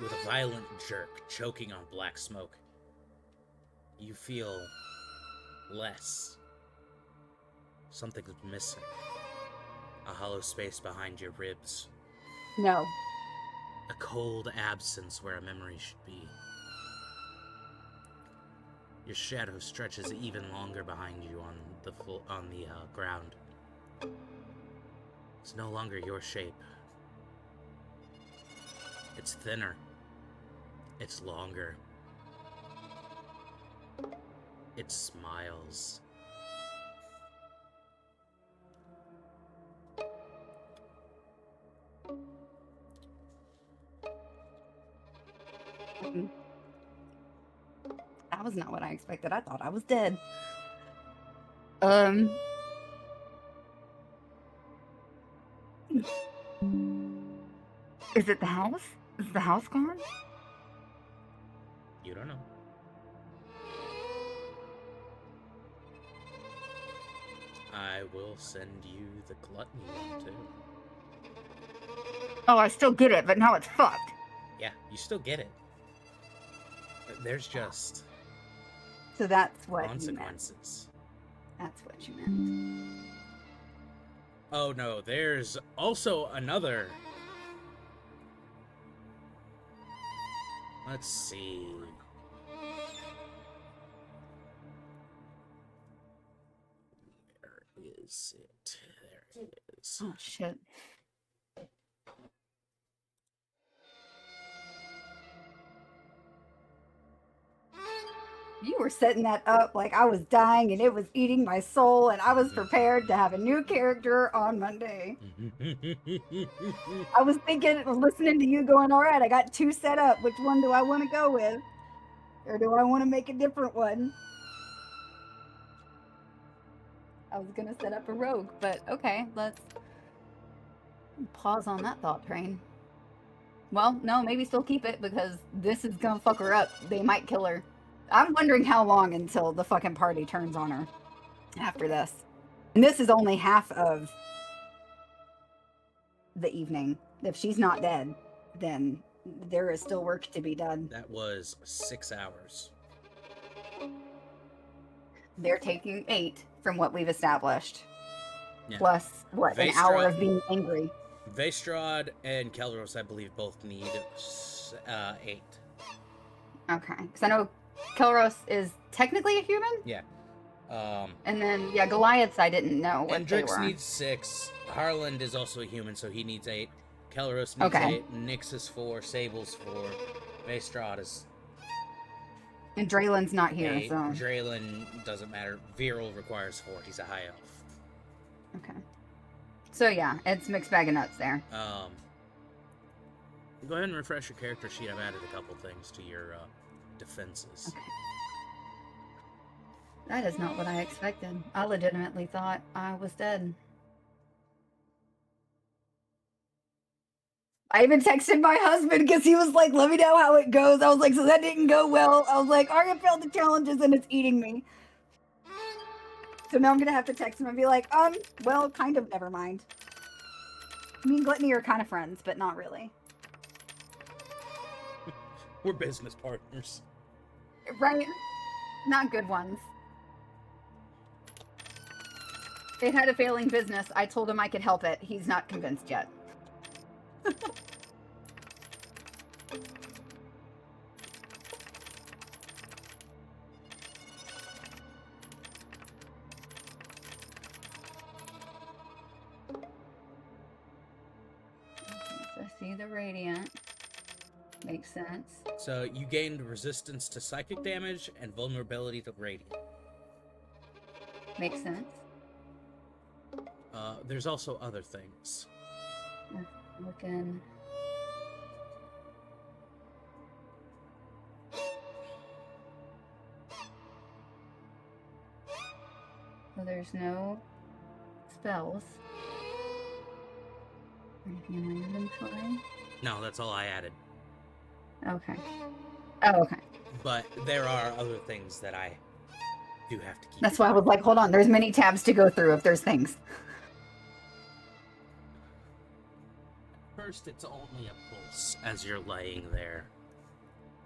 With a violent jerk choking on black smoke, you feel less. Something's missing. A hollow space behind your ribs. No. A cold absence where a memory should be. Your shadow stretches even longer behind you on the ground. It's no longer your shape. It's thinner. It's longer. It smiles. That was not what I expected. I thought I was dead. Is it the house? Is the house gone? You don't know. I will send you the gluttony one too. Oh, I still get it, but now it's fucked. Yeah, you still get it. There's just So that's what you meant. consequences. That's what you meant. Oh no, there's also another. Let's see. Where is it? There it is. Oh shit. You were setting that up like I was dying and it was eating my soul, and I was prepared to have a new character on Monday. I was thinking, listening to you going, all right, I got 2 set up. Which one do I want to go with? Or do I want to make a different one? I was going to set up a rogue, but okay, let's pause on that thought train. Well, no, maybe still keep it because this is going to fuck her up. They might kill her. I'm wondering how long until the fucking party turns on her after this. And this is only half of the evening. If she's not dead, then there is still work to be done. That was 6 hours. They're taking 8 from what we've established. Yeah. Plus, what, an hour of being angry. Vestrad and Kelros, I believe, both need 8. Okay. Because I know Kelros is technically a human? Yeah. And then, yeah, Goliaths, I didn't know what they Hendrix were. needs 6. Harland is also a human, so he needs 8. Kelros needs 8. Nyx is 4. Sable's 4. Vestrad is And Draylen's not here, 8. so... Draylen doesn't matter. Viral requires 4. He's a high elf. Okay. So, yeah, it's mixed bag of nuts there. Go ahead and refresh your character sheet. I've added a couple things to your defenses. Okay. That is not what I expected. I legitimately thought I was dead. I even texted my husband because he was like, let me know how it goes. I was like, so that didn't go well. I was like, Aria failed the challenges and it's eating me. So now I'm going to have to text him and be like, well, kind of, never mind. Me and Gluttony are kind of friends, but not really. We're business partners. Right? Not good ones. They had a failing business. I told him I could help it. He's not convinced yet. So see the radiant. Makes sense. So you gained resistance to psychic damage and vulnerability to radiant. Makes sense. There's also other things. Looking. So there's no spells. Anything in my inventory? No, that's all I added. Okay. Oh, okay. But there are other things that I do have to keep. That's why I was like, hold on, there's many tabs to go through if there's things. First, it's only a pulse as you're laying there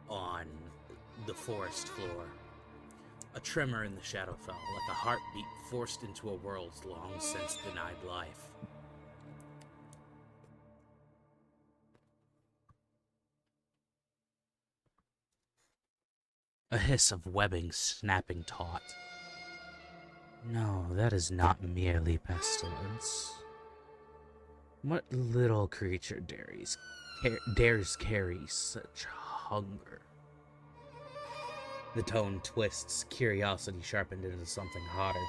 on the forest floor. A tremor in the Shadowfell, like a heartbeat forced into a world long since denied life. A hiss of webbing snapping taut. No, that is not merely pestilence. What little creature dares carry such hunger? The tone twists, curiosity sharpened into something hotter.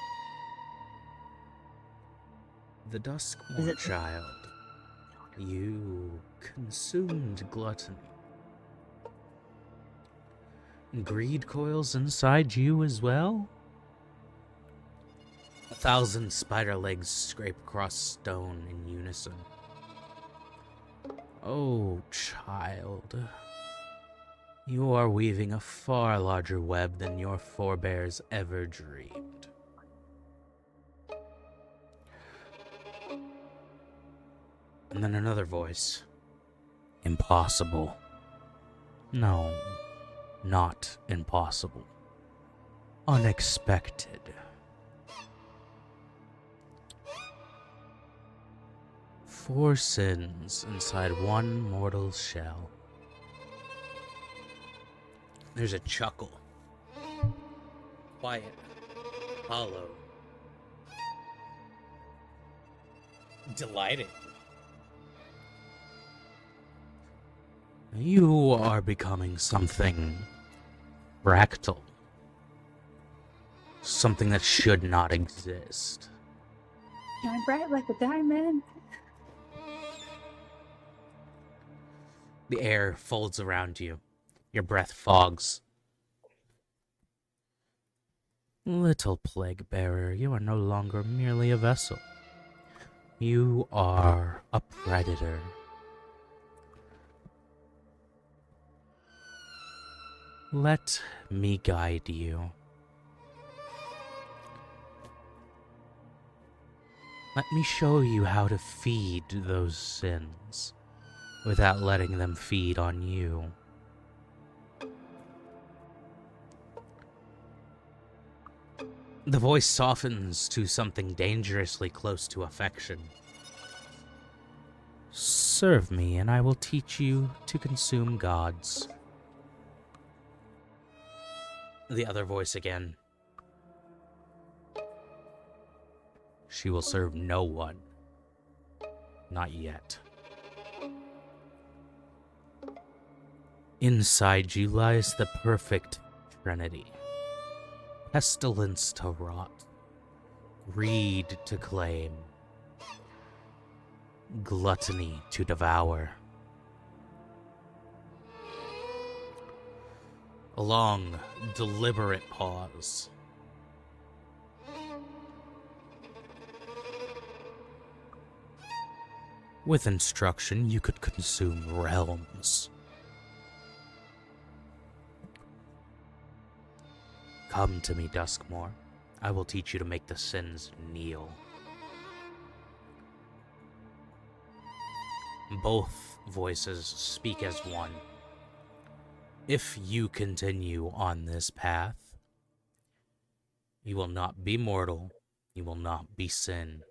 The Duskmore child. You consumed gluttony. Greed coils inside you as well? 1,000 spider legs scrape across stone in unison. Oh, child. You are weaving a far larger web than your forebears ever dreamed. And then another voice. Impossible. No, not impossible. Unexpected. Four sins inside one mortal shell. There's a chuckle. Quiet. Hollow. Delighted. You are becoming something fractal. Something that should not exist. Shine bright like a diamond. The air folds around you. Your breath fogs. Little plague bearer, you are no longer merely a vessel. You are a predator. Let me guide you. Let me show you how to feed those sins without letting them feed on you. The voice softens to something dangerously close to affection. Serve me, and I will teach you to consume gods. The other voice again. She will serve no one. Not yet. Inside you lies the perfect trinity. Pestilence to rot. Greed to claim. Gluttony to devour. A long, deliberate pause. With instruction, you could consume realms. Come to me, Duskmore. I will teach you to make the sins kneel. Both voices speak as one. If you continue on this path, you will not be mortal, you will not be sin.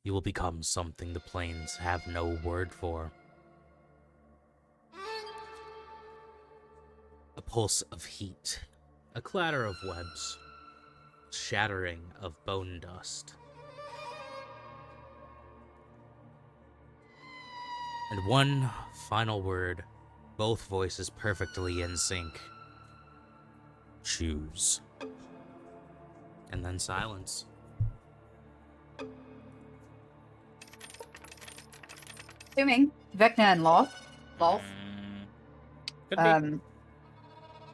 You will become something the plains have no word for. A pulse of heat, a clatter of webs, shattering of bone dust. And one final word, both voices perfectly in sync. Choose. And then silence. assuming Vecna and Loth. Could be.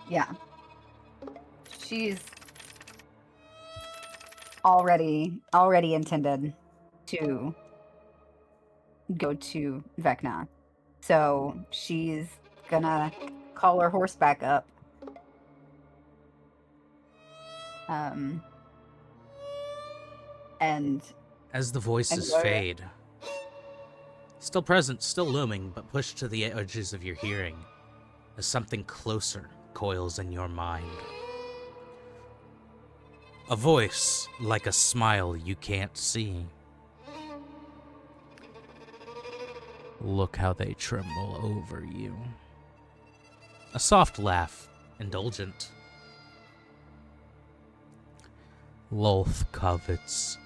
Yeah. She's already intended to go to Vecna. So she's gonna call her horse back up. And As the voices go to- fade, still present, still looming, but pushed to the edges of your hearing, as something closer coils in your mind. A voice like a smile you can't see. Look how they tremble over you. A soft laugh, indulgent. Loth covets,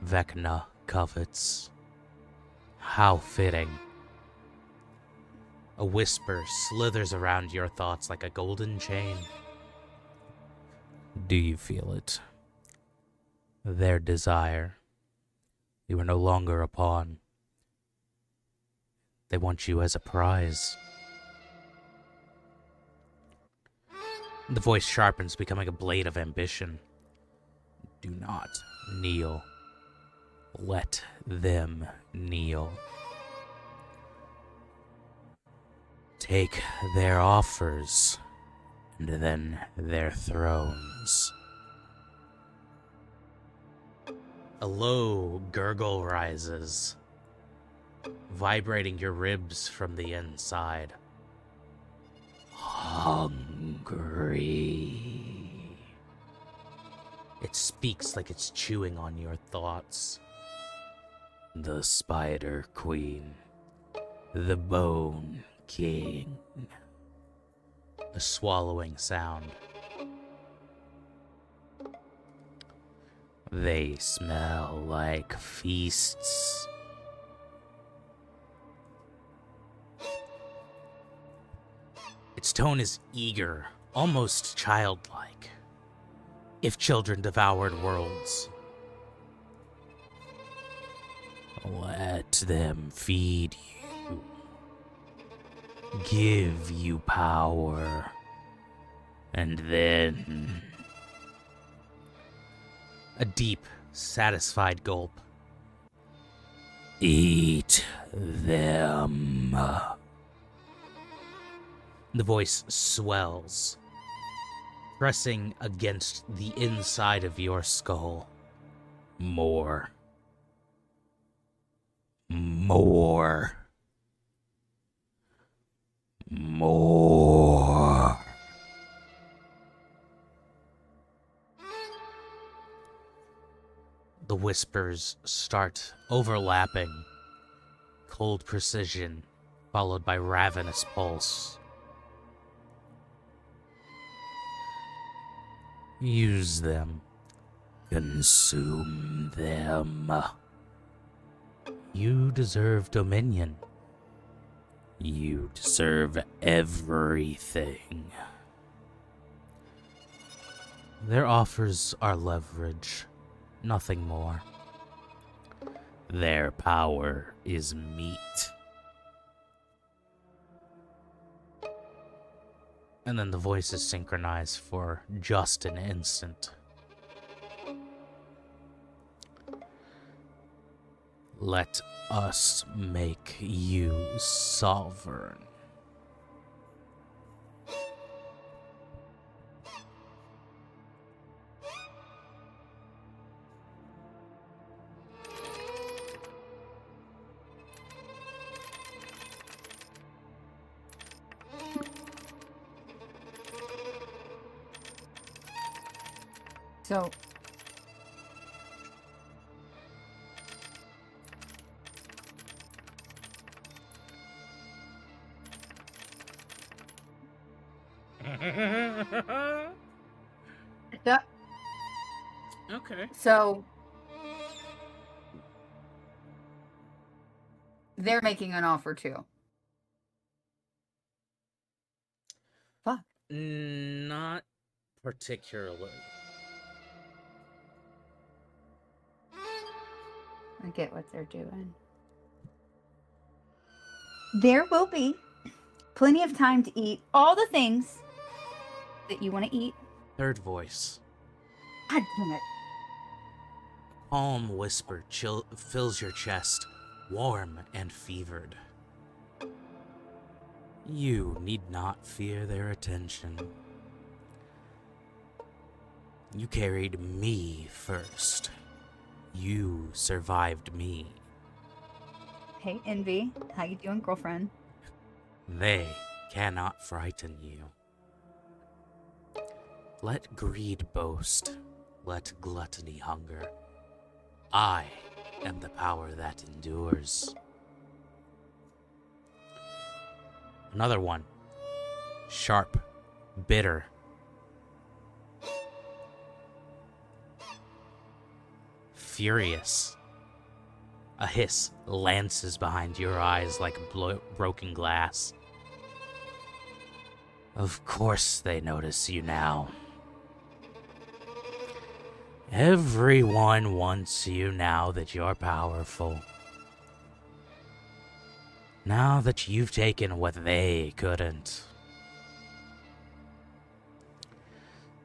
Vecna covets. How fitting. A whisper slithers around your thoughts like a golden chain. Do you feel it? Their desire. You are no longer a pawn. They want you as a prize. The voice sharpens, becoming a blade of ambition. Do not kneel. Let them kneel. Take their offers, and then their thrones. A low gurgle rises, vibrating your ribs from the inside. Hungry. It speaks like it's chewing on your thoughts. The Spider Queen. The Bone King. A swallowing sound. They smell like feasts. Its tone is eager, almost childlike. If children devoured worlds. Let them feed you. Give you power. And then... A deep, satisfied gulp. Eat them. The voice swells, pressing against the inside of your skull. More. More. More. The whispers start overlapping. Cold precision, followed by ravenous pulse. Use them. Consume them. You deserve dominion. You deserve everything. Their offers are leverage, nothing more. Their power is meat. And then the voices synchronize for just an instant. Let us make you sovereign. So that Okay. so they're making an offer too. Fuck. Not particularly. I get what they're doing. There will be plenty of time to eat all the things that you want to eat. Third voice. God damn it. Calm whisper fills your chest, warm and fevered. You need not fear their attention. You carried me first. You survived me. Hey, Envy. How you doing, girlfriend? They cannot frighten you. Let greed boast. Let gluttony hunger. I am the power that endures. Another one. Sharp, bitter. Furious. A hiss lances behind your eyes like broken glass. Of course they notice you now. Everyone wants you now that you're powerful. Now that you've taken what they couldn't.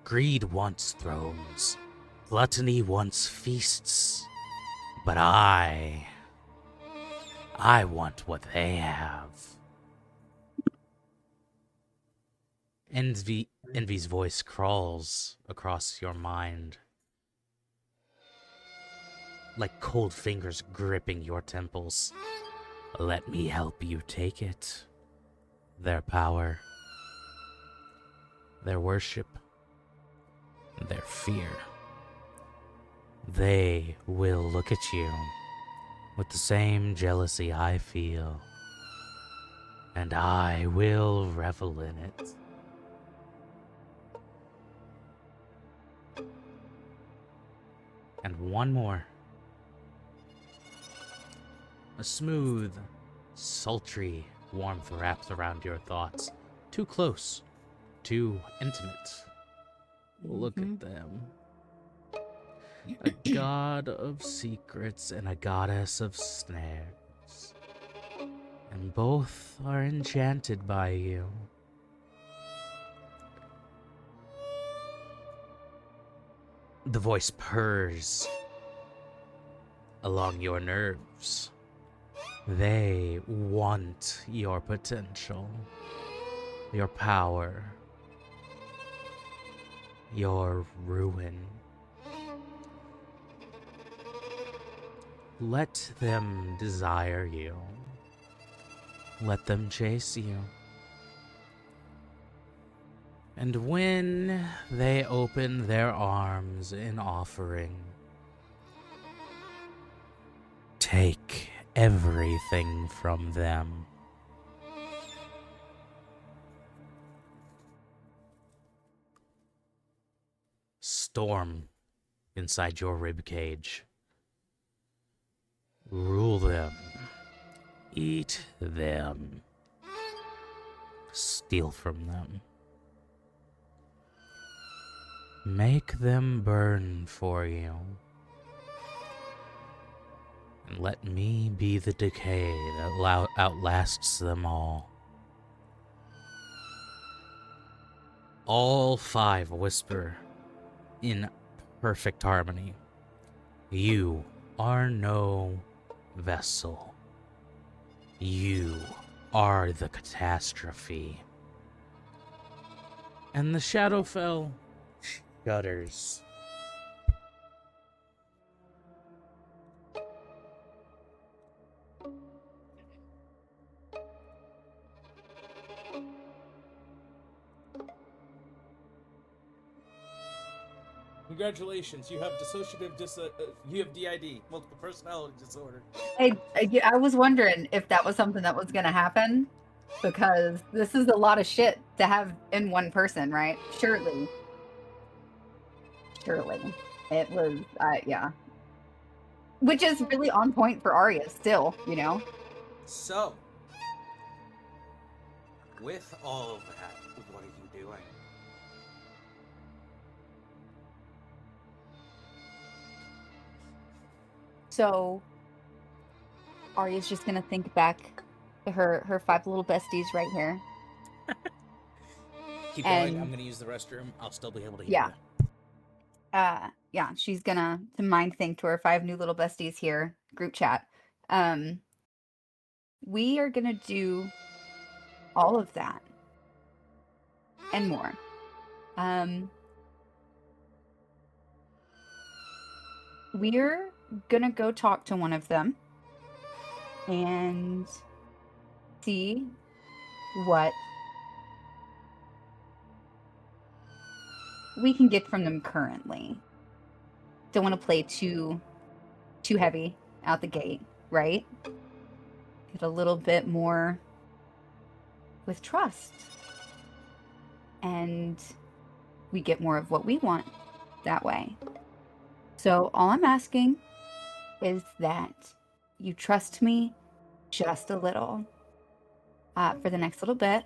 Greed wants thrones. Gluttony wants feasts. But I want what they have. Envy's voice crawls across your mind, like cold fingers gripping your temples. Let me help you take it. Their power, their worship, their fear. They will look at you with the same jealousy I feel, and I will revel in it. And one more. A smooth, sultry warmth wraps around your thoughts. Too close, too intimate. Look at them. A god of secrets and a goddess of snares. And both are enchanted by you. The voice purrs along your nerves. They want your potential, your power, your ruin. Let them desire you. Let them chase you. And when they open their arms in offering, take everything from them. Storm inside your ribcage. Rule them. Eat them. Steal from them. Make them burn for you. And let me be the decay that outlasts them all. All five whisper in perfect harmony. You are no vessel. You are the catastrophe. And the Shadowfell shudders. Congratulations, you have you have DID, multiple personality disorder. I was wondering if that was something that was going to happen, because this is a lot of shit to have in one person, right? Surely. It was, yeah. Which is really on point for Aria still, you know? So, with all of that, what are you doing? So, Arya's just going to think back her 5 little besties right here. Keep going. And- I'm gonna use the restroom. I'll still be able to hear Yeah. you. Yeah, she's gonna to mind think to her 5 new little besties here, group chat. We are gonna do all of that and more. We're gonna go talk to one of them and see what we can get from them currently. Don't want to play too heavy out the gate, right? Get a little bit more with trust. And we get more of what we want that way. So all I'm asking is that you trust me just a little for the next little bit.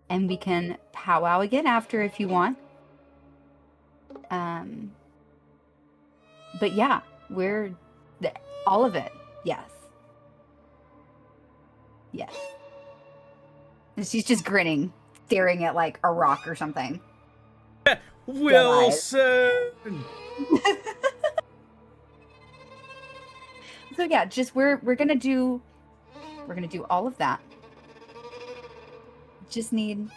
And we can powwow again after if you want. But yeah, we're all of it. Yes. Yes. And she's just grinning, staring at like a rock or something. Wilson. So yeah, just we're gonna do all of that. Just need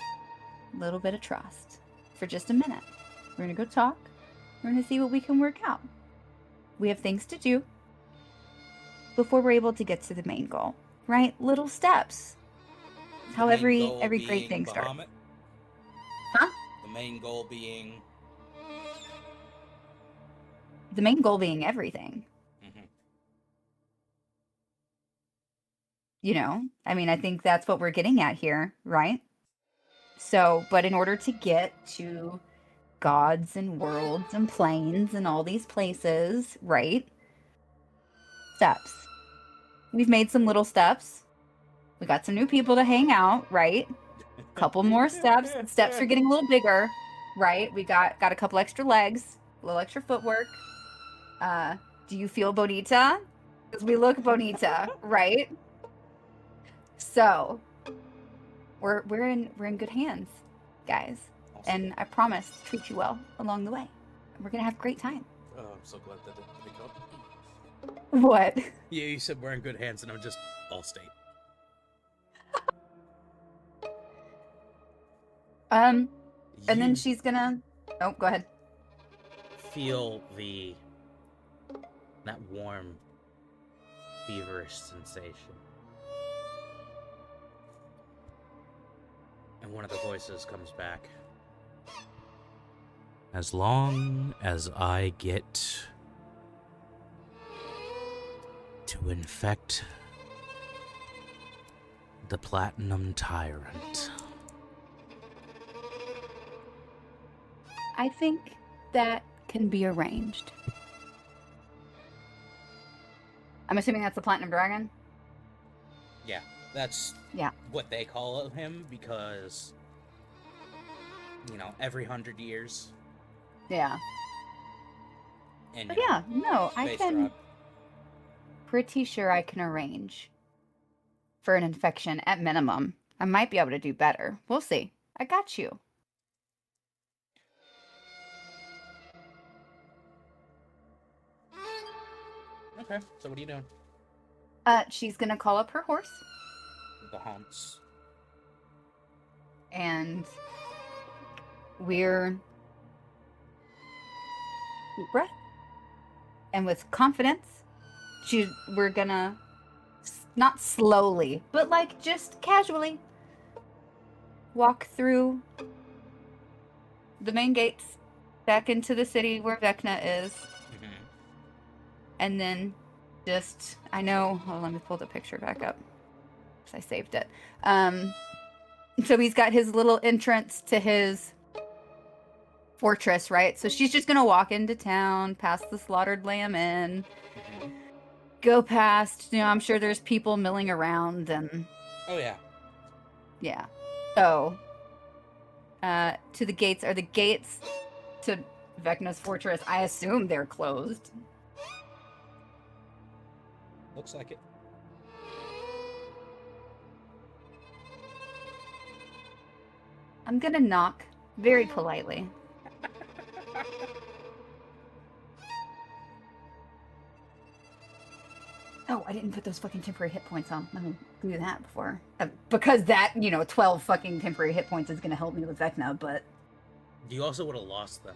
a little bit of trust for just a minute. We're gonna go talk. We're gonna see what we can work out. We have things to do before we're able to get to the main goal, right? Little steps. That's how every great thing starts. Bahamut? Huh? The main goal being. The main goal being everything. Mhm. You know, I mean, I think that's what we're getting at here, right? So, but in order to get to gods and worlds and planes and all these places, right? Steps. We've made some little steps. We got some new people to hang out, right? Couple more steps. Steps are getting a little bigger, right? We got a couple extra legs, a little extra footwork. Do you feel bonita? Because we look bonita, right? So we're in good hands, guys. Awesome. And I promise to treat you well along the way. We're gonna have a great time. Oh, I'm so glad that didn't pick up. What? Yeah, you said we're in good hands, and I'm just all state. And then You she's gonna. Oh, go ahead. feel that warm, feverish sensation. And one of the voices comes back. As long as I get to infect the Platinum Tyrant. I think that can be arranged. I'm assuming that's the Platinum Dragon. Yeah, that's what they call him because, every 100 years. Yeah. And But yeah, no, I space can. drop. Pretty sure I can arrange for an infection at minimum. I might be able to do better. We'll see. I got you. Okay, so what are you doing? She's gonna call up her horse The haunts. and we're deep breath. And with confidence, we're gonna not slowly, but like just casually walk through the main gates back into the city where Vecna is. Mm-hmm. And then just, I know, hold on, let me pull the picture back up because I saved it. So he's got his little entrance to his fortress, right? So she's just going to walk into town, past the Slaughtered Lamb Inn, Mm-hmm. go past, I'm sure there's people milling around and Oh, yeah. yeah. So, to the gates, are the gates to Vecna's fortress, I assume they're closed. Looks like it. I'm gonna knock very politely. Oh, I didn't put those fucking temporary hit points on. Let me do that before. Because that, 12 fucking temporary hit points is gonna help me with Vecna, but... You also would have lost them.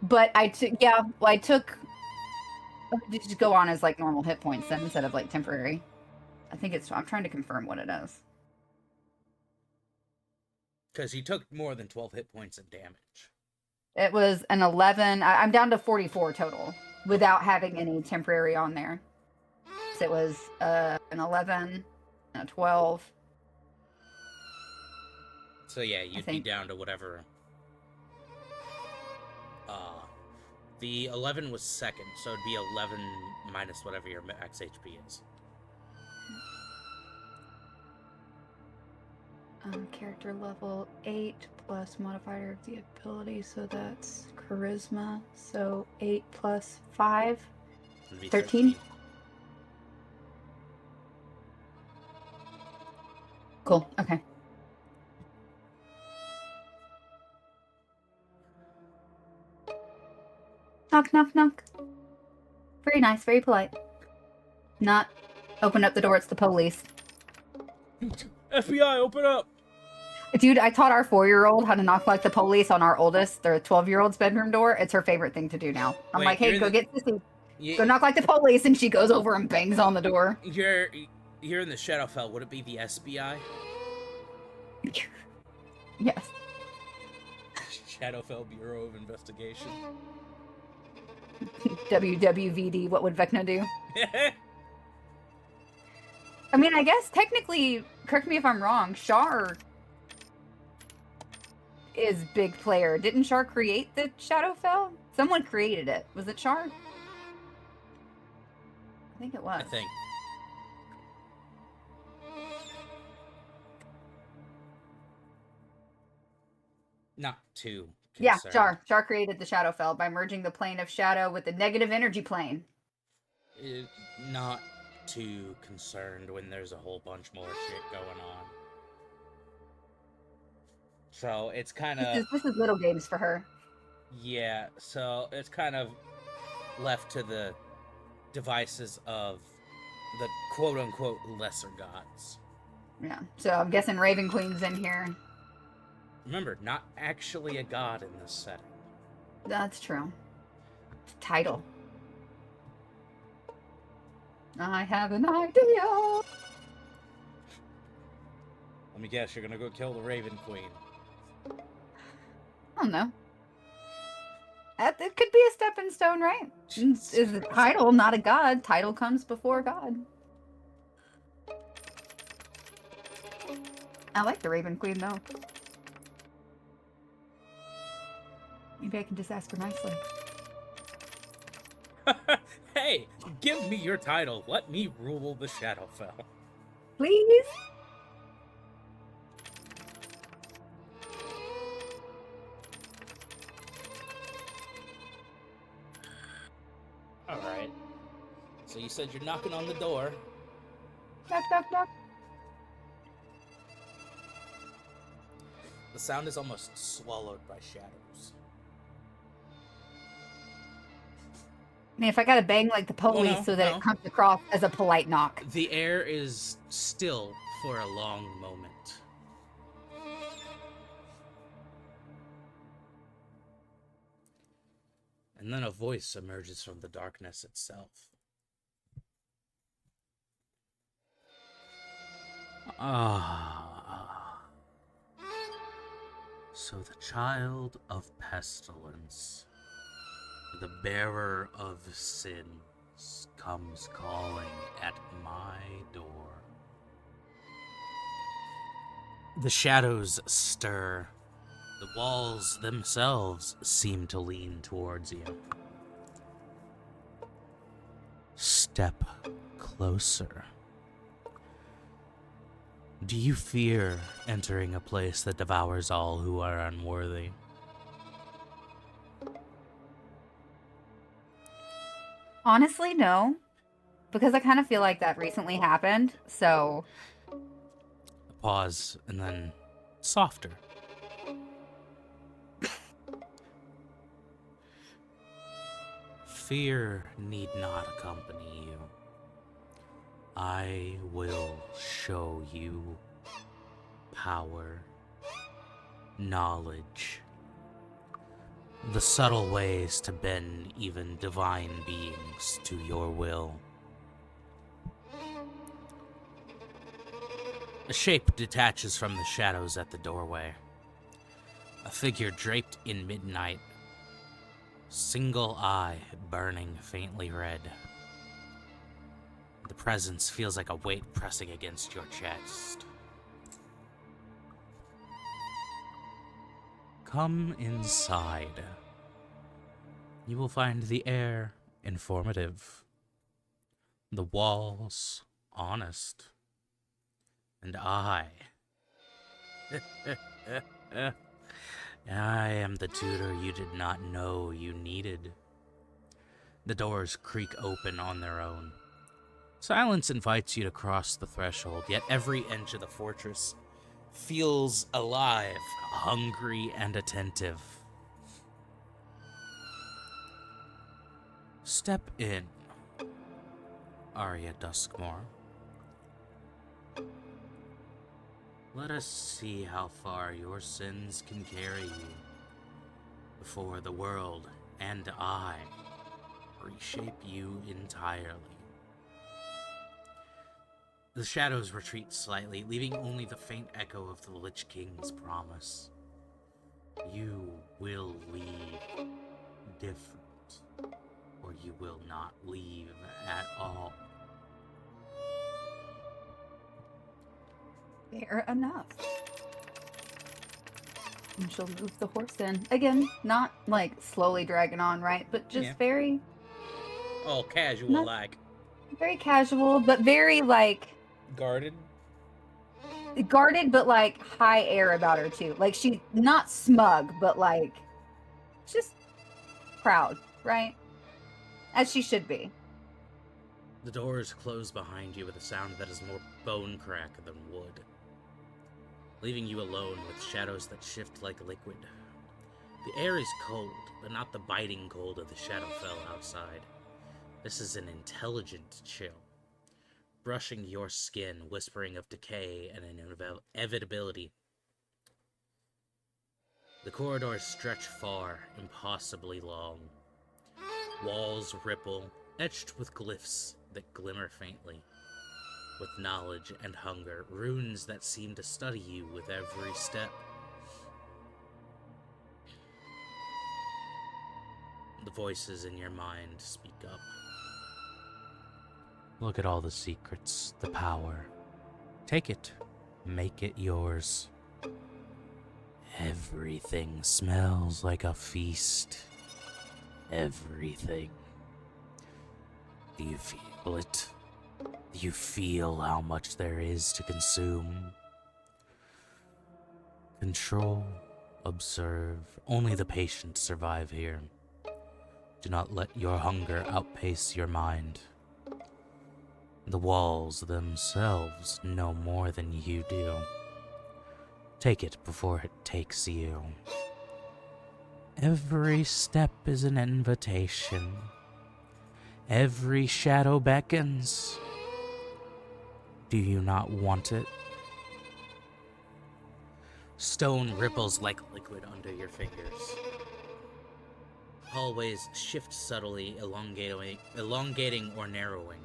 But I took... Just go on as, like, normal hit points then, instead of, like, temporary. I think it's... I'm trying to confirm what it is. Because you took more than 12 hit points of damage. It was an 11... I'm down to 44 total, without having any temporary on there. So it was an 11, a 12. So yeah, you'd be down to whatever. The 11 was second, so it'd be 11 minus whatever your max HP is. Character level 8 plus modifier of the ability, so that's charisma. So 8 plus 5, 13. Cool. Okay. Knock, knock, knock. Very nice, very polite. Not open up the door, it's the police. FBI, open up! Dude, I taught our 4-year-old how to knock like the police on our oldest, their 12-year-old's bedroom door. It's her favorite thing to do now. I'm like, hey, go get Sissy. Go knock like the police, and she goes over and bangs on the door. You're in the Shadowfell. Would it be the SBI? Yes. Shadowfell Bureau of Investigation. WWVD, what would Vecna do? I mean, I guess technically, correct me if I'm wrong, Shar is big player. Didn't Shar create the Shadowfell? Someone created it. Was it Shar? I think it was. I think. Not too concerned. Yeah, Shar created the Shadowfell by merging the plane of shadow with the negative energy plane. Not too concerned when there's a whole bunch more shit going on. So it's kind of... This is little games for her. Yeah, so it's kind of left to the devices of the quote-unquote lesser gods. Yeah, so I'm guessing Raven Queen's in here. Remember, not actually a god in this setting. That's true. It's a title. I have an idea. Let me guess, you're gonna go kill the Raven Queen. I don't know. It could be a stepping stone, right? Is a title, not a god. Title comes before God. I like the Raven Queen, though. Maybe I can just ask her nicely. Hey, give me your title. Let me rule the Shadowfell. Please? Alright. So you said you're knocking on the door. Knock, knock, knock. The sound is almost swallowed by shadows. I mean, if I gotta bang like the police so that it comes across as a polite knock. The air is still for a long moment. And then a voice emerges from the darkness itself. So the child of pestilence, the bearer of sins, comes calling at my door. The shadows stir. The walls themselves seem to lean towards you. Step closer. Do you fear entering a place that devours all who are unworthy? Honestly, no. Because I kind of feel like that recently happened, so... Pause, and then softer. Fear need not accompany you. I will show you power, knowledge, the subtle ways to bend even divine beings to your will. A shape detaches from the shadows at the doorway. A figure draped in midnight, single eye burning faintly red. The presence feels like a weight pressing against your chest. Come inside. You will find the air informative, the walls honest, and I am the tutor you did not know you needed. The doors creak open on their own. Silence invites you to cross the threshold, yet every inch of the fortress feels alive, hungry, and attentive. Step in, Aria Duskmore. Let us see how far your sins can carry you before the world and I reshape you entirely. The shadows retreat slightly, leaving only the faint echo of the Lich King's promise. You will leave different, or you will not leave at all. Fair enough. And she'll move the horse in. Again, not like slowly dragging on, right? But just Yeah. very, All casual, Not- like. very casual, but very like Guarded. guarded, but like high air about her too. Like she's not smug, but like just proud, right? As she should be. The doors close behind you with a sound that is more bone crack than wood, leaving you alone with shadows that shift like liquid. The air is cold, but not the biting cold of the Shadowfell outside. This is an intelligent chill, brushing your skin, whispering of decay and inevitability. The corridors stretch far, impossibly long. Walls ripple, etched with glyphs that glimmer faintly, with knowledge and hunger, runes that seem to study you with every step. The voices in your mind speak up. Look at all the secrets, the power. Take it, make it yours. Everything smells like a feast. Everything. Do you feel it? Do you feel how much there is to consume? Control, observe. Only the patient survive here. Do not let your hunger outpace your mind. The walls themselves know more than you do. Take it before it takes you. Every step is an invitation. Every shadow beckons. Do you not want it? Stone ripples like liquid under your fingers. Hallways shift subtly, elongating or narrowing.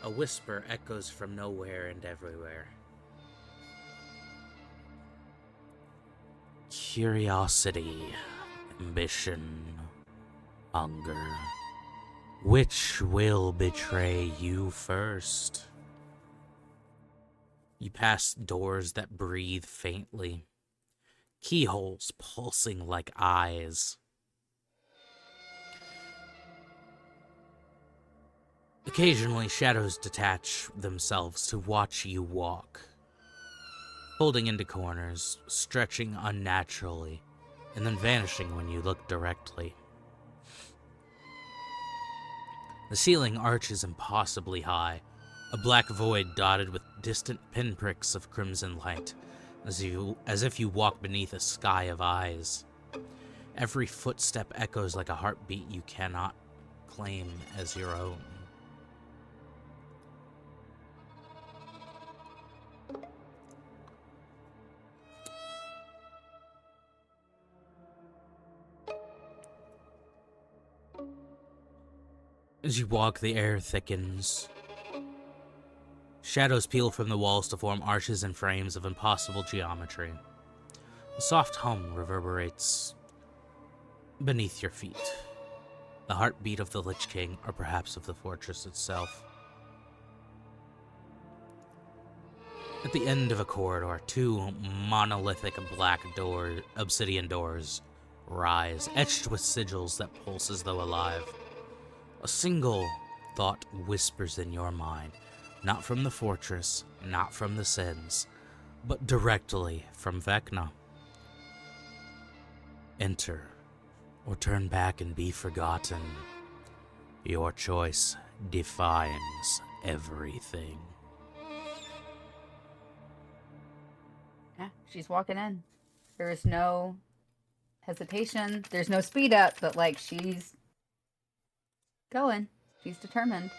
A whisper echoes from nowhere and everywhere. Curiosity, ambition, hunger. Which will betray you first? You pass doors that breathe faintly, keyholes pulsing like eyes. Occasionally, shadows detach themselves to watch you walk, folding into corners, stretching unnaturally, and then vanishing when you look directly. The ceiling arches impossibly high, a black void dotted with distant pinpricks of crimson light, as if you walk beneath a sky of eyes. Every footstep echoes like a heartbeat you cannot claim as your own. As you walk, the air thickens. Shadows peel from the walls to form arches and frames of impossible geometry. A soft hum reverberates beneath your feet. The heartbeat of the Lich King, or perhaps of the fortress itself. At the end of a corridor, two monolithic black obsidian doors rise, etched with sigils that pulse as though alive. A single thought whispers in your mind, not from the fortress, not from the Sins, but directly from Vecna. Enter, or turn back and be forgotten. Your choice defines everything. Yeah, she's walking in. There's no hesitation. There's no speed up, but like she's going. She's determined.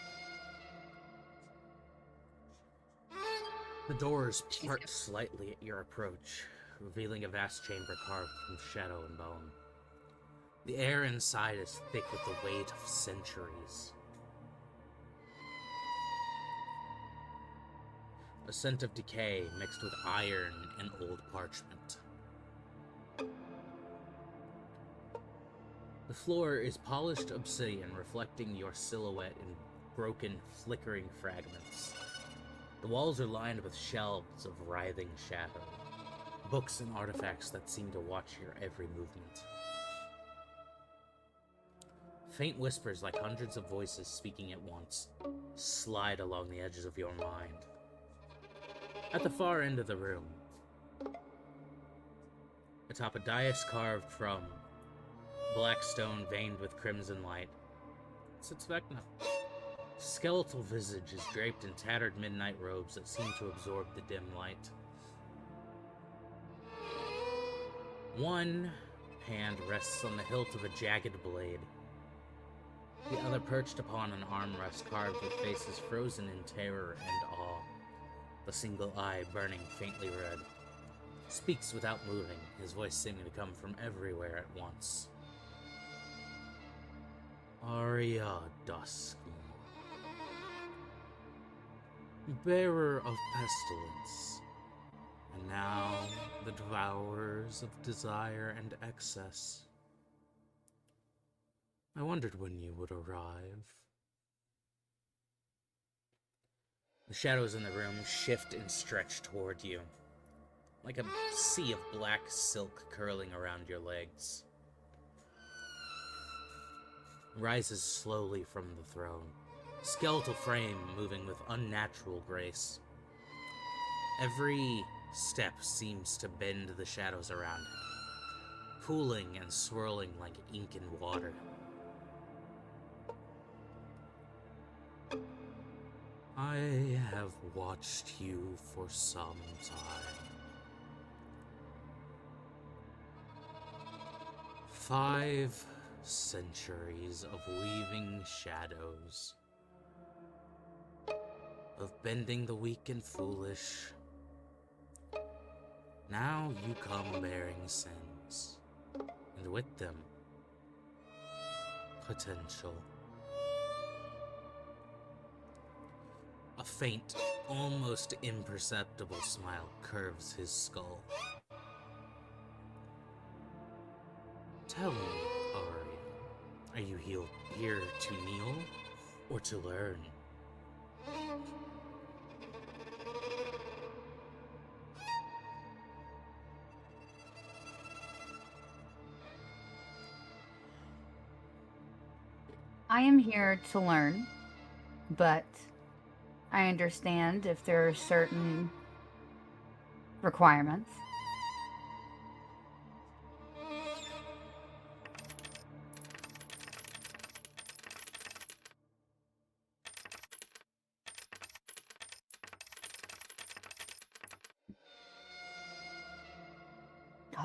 The doors part slightly at your approach, revealing a vast chamber carved from shadow and bone. The air inside is thick with the weight of centuries. A scent of decay mixed with iron and old parchment. The floor is polished obsidian, reflecting your silhouette in broken, flickering fragments. The walls are lined with shelves of writhing shadow, books and artifacts that seem to watch your every movement. Faint whispers, like hundreds of voices speaking at once, slide along the edges of your mind. At the far end of the room, atop a dais carved from black stone veined with crimson light, sits Vecna. Skeletal visage is draped in tattered midnight robes that seem to absorb the dim light. One hand rests on the hilt of a jagged blade, the other perched upon an armrest carved with faces frozen in terror and awe, the single eye burning faintly red. Speaks without moving, his voice seeming to come from everywhere at once. Aria Dusk, bearer of pestilence, and now the devourers of desire and excess. I wondered when you would arrive. The shadows in the room shift and stretch toward you, like a sea of black silk curling around your legs. Rises slowly from the throne, skeletal frame moving with unnatural grace. Every step seems to bend the shadows around it, pooling and swirling like ink in water. I have watched you for some time. 5 centuries of weaving shadows, of bending the weak and foolish. Now you come bearing sins, and with them, potential. A faint, almost imperceptible smile curves his skull. Tell me, Aria, are you here to kneel or to learn? I am here to learn, but I understand if there are certain requirements.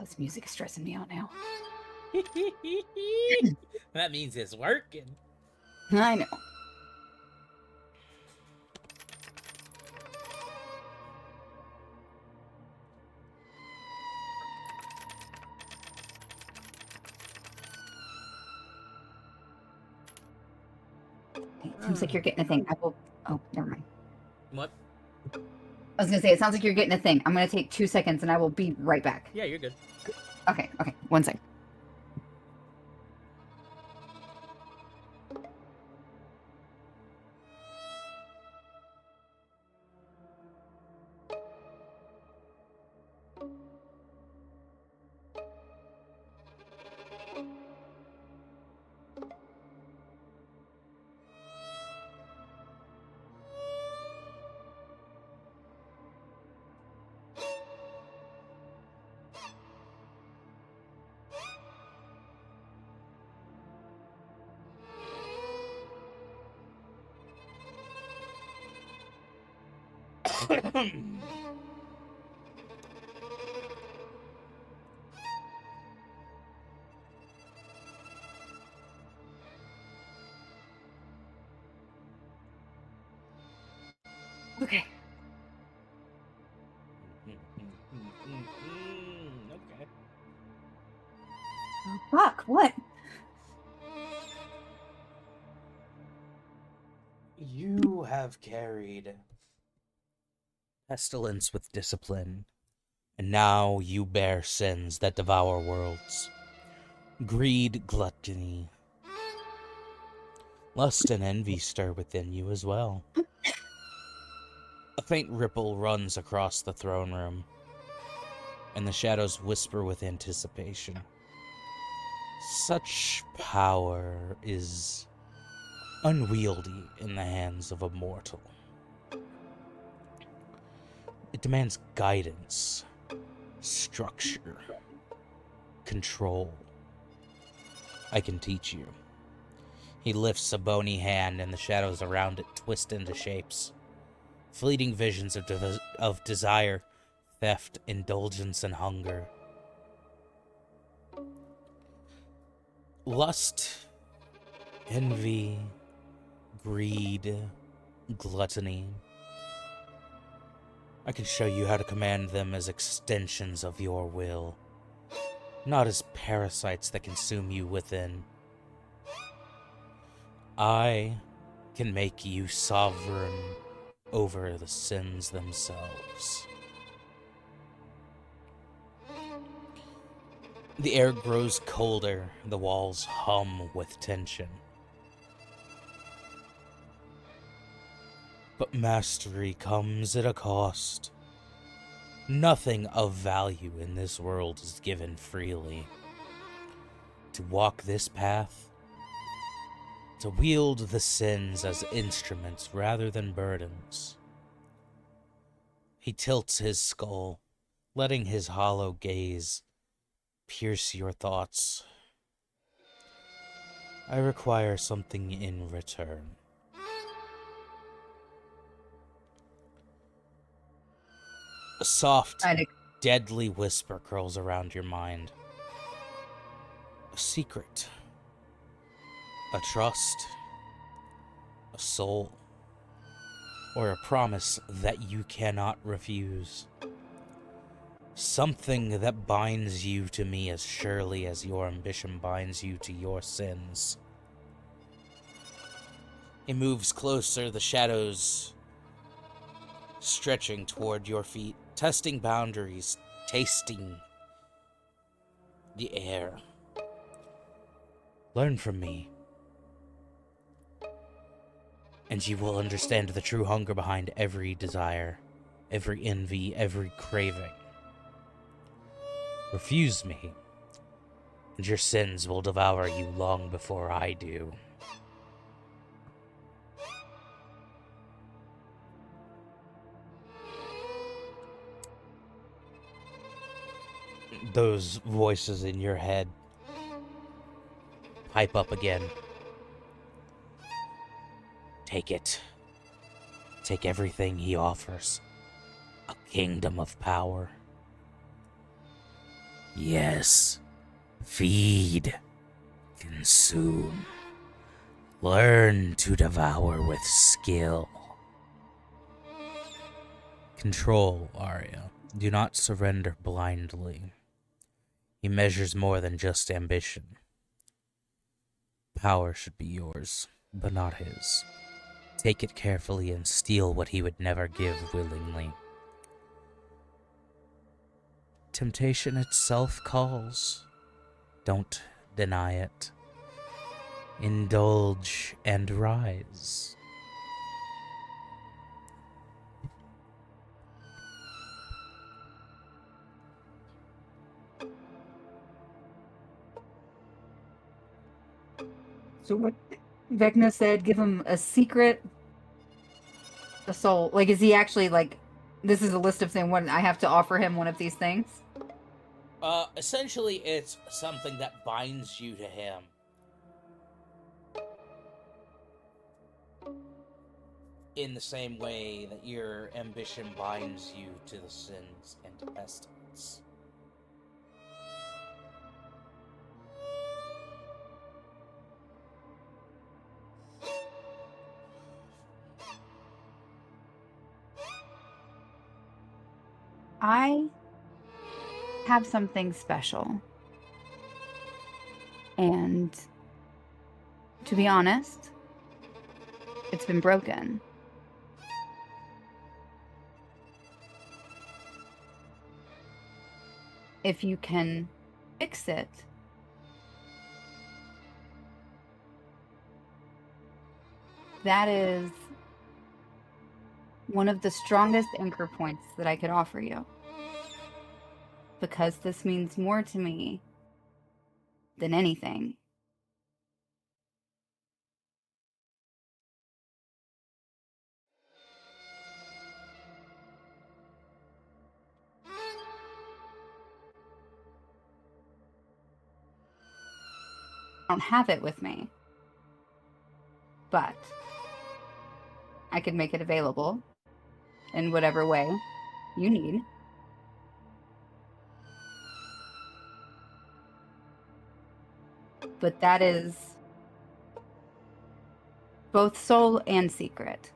this music is stressing me out now. That means it's working. I know. It seems like you're getting a thing. I will. Oh, never mind. What? I was gonna say, it sounds like you're getting a thing. I'm gonna take 2 seconds and I will be right back. Yeah, you're good. Okay, 1 second. Okay. Okay. Oh, fuck, what? You have carried pestilence with discipline, and now you bear sins that devour worlds. Greed, gluttony, lust, and envy stir within you as well. A faint ripple runs across the throne room, and the shadows whisper with anticipation. Such power is unwieldy in the hands of a mortal. It demands guidance, structure, control. I can teach you. He lifts a bony hand, and the shadows around it twist into shapes. Fleeting visions of desire, theft, indulgence, and hunger. Lust, envy, greed, gluttony. I can show you how to command them as extensions of your will, not as parasites that consume you within. I can make you sovereign over the sins themselves. The air grows colder, the walls hum with tension. But mastery comes at a cost. Nothing of value in this world is given freely. To walk this path, to wield the sins as instruments rather than burdens. He tilts his skull, letting his hollow gaze pierce your thoughts. I require something in return. A soft, deadly whisper curls around your mind. A secret. A trust. A soul. Or a promise that you cannot refuse. Something that binds you to me as surely as your ambition binds you to your sins. It moves closer, the shadows stretching toward your feet, testing boundaries, tasting the air. Learn from me, and you will understand the true hunger behind every desire, every envy, every craving. Refuse me, and your sins will devour you long before I do. Those voices in your head pipe up again. Take it. Take everything he offers. A kingdom of power. Yes. Feed. Consume. Learn to devour with skill. Control, Aria. Do not surrender blindly. He measures more than just ambition. Power should be yours, but not his. Take it carefully and steal what he would never give willingly. Temptation itself calls. Don't deny it. Indulge and rise. So what Vecna said, give him a secret, a soul. Like, is he actually like? This is a list of things. What I have to offer him one of these things. Essentially, it's something that binds you to him. In the same way that your ambition binds you to the sins and pestilence. I have something special. And to be honest, it's been broken. If you can fix it, that is one of the strongest anchor points that I could offer you. Because this means more to me than anything. I don't have it with me, but I could make it available in whatever way you need. But that is both soul and secret.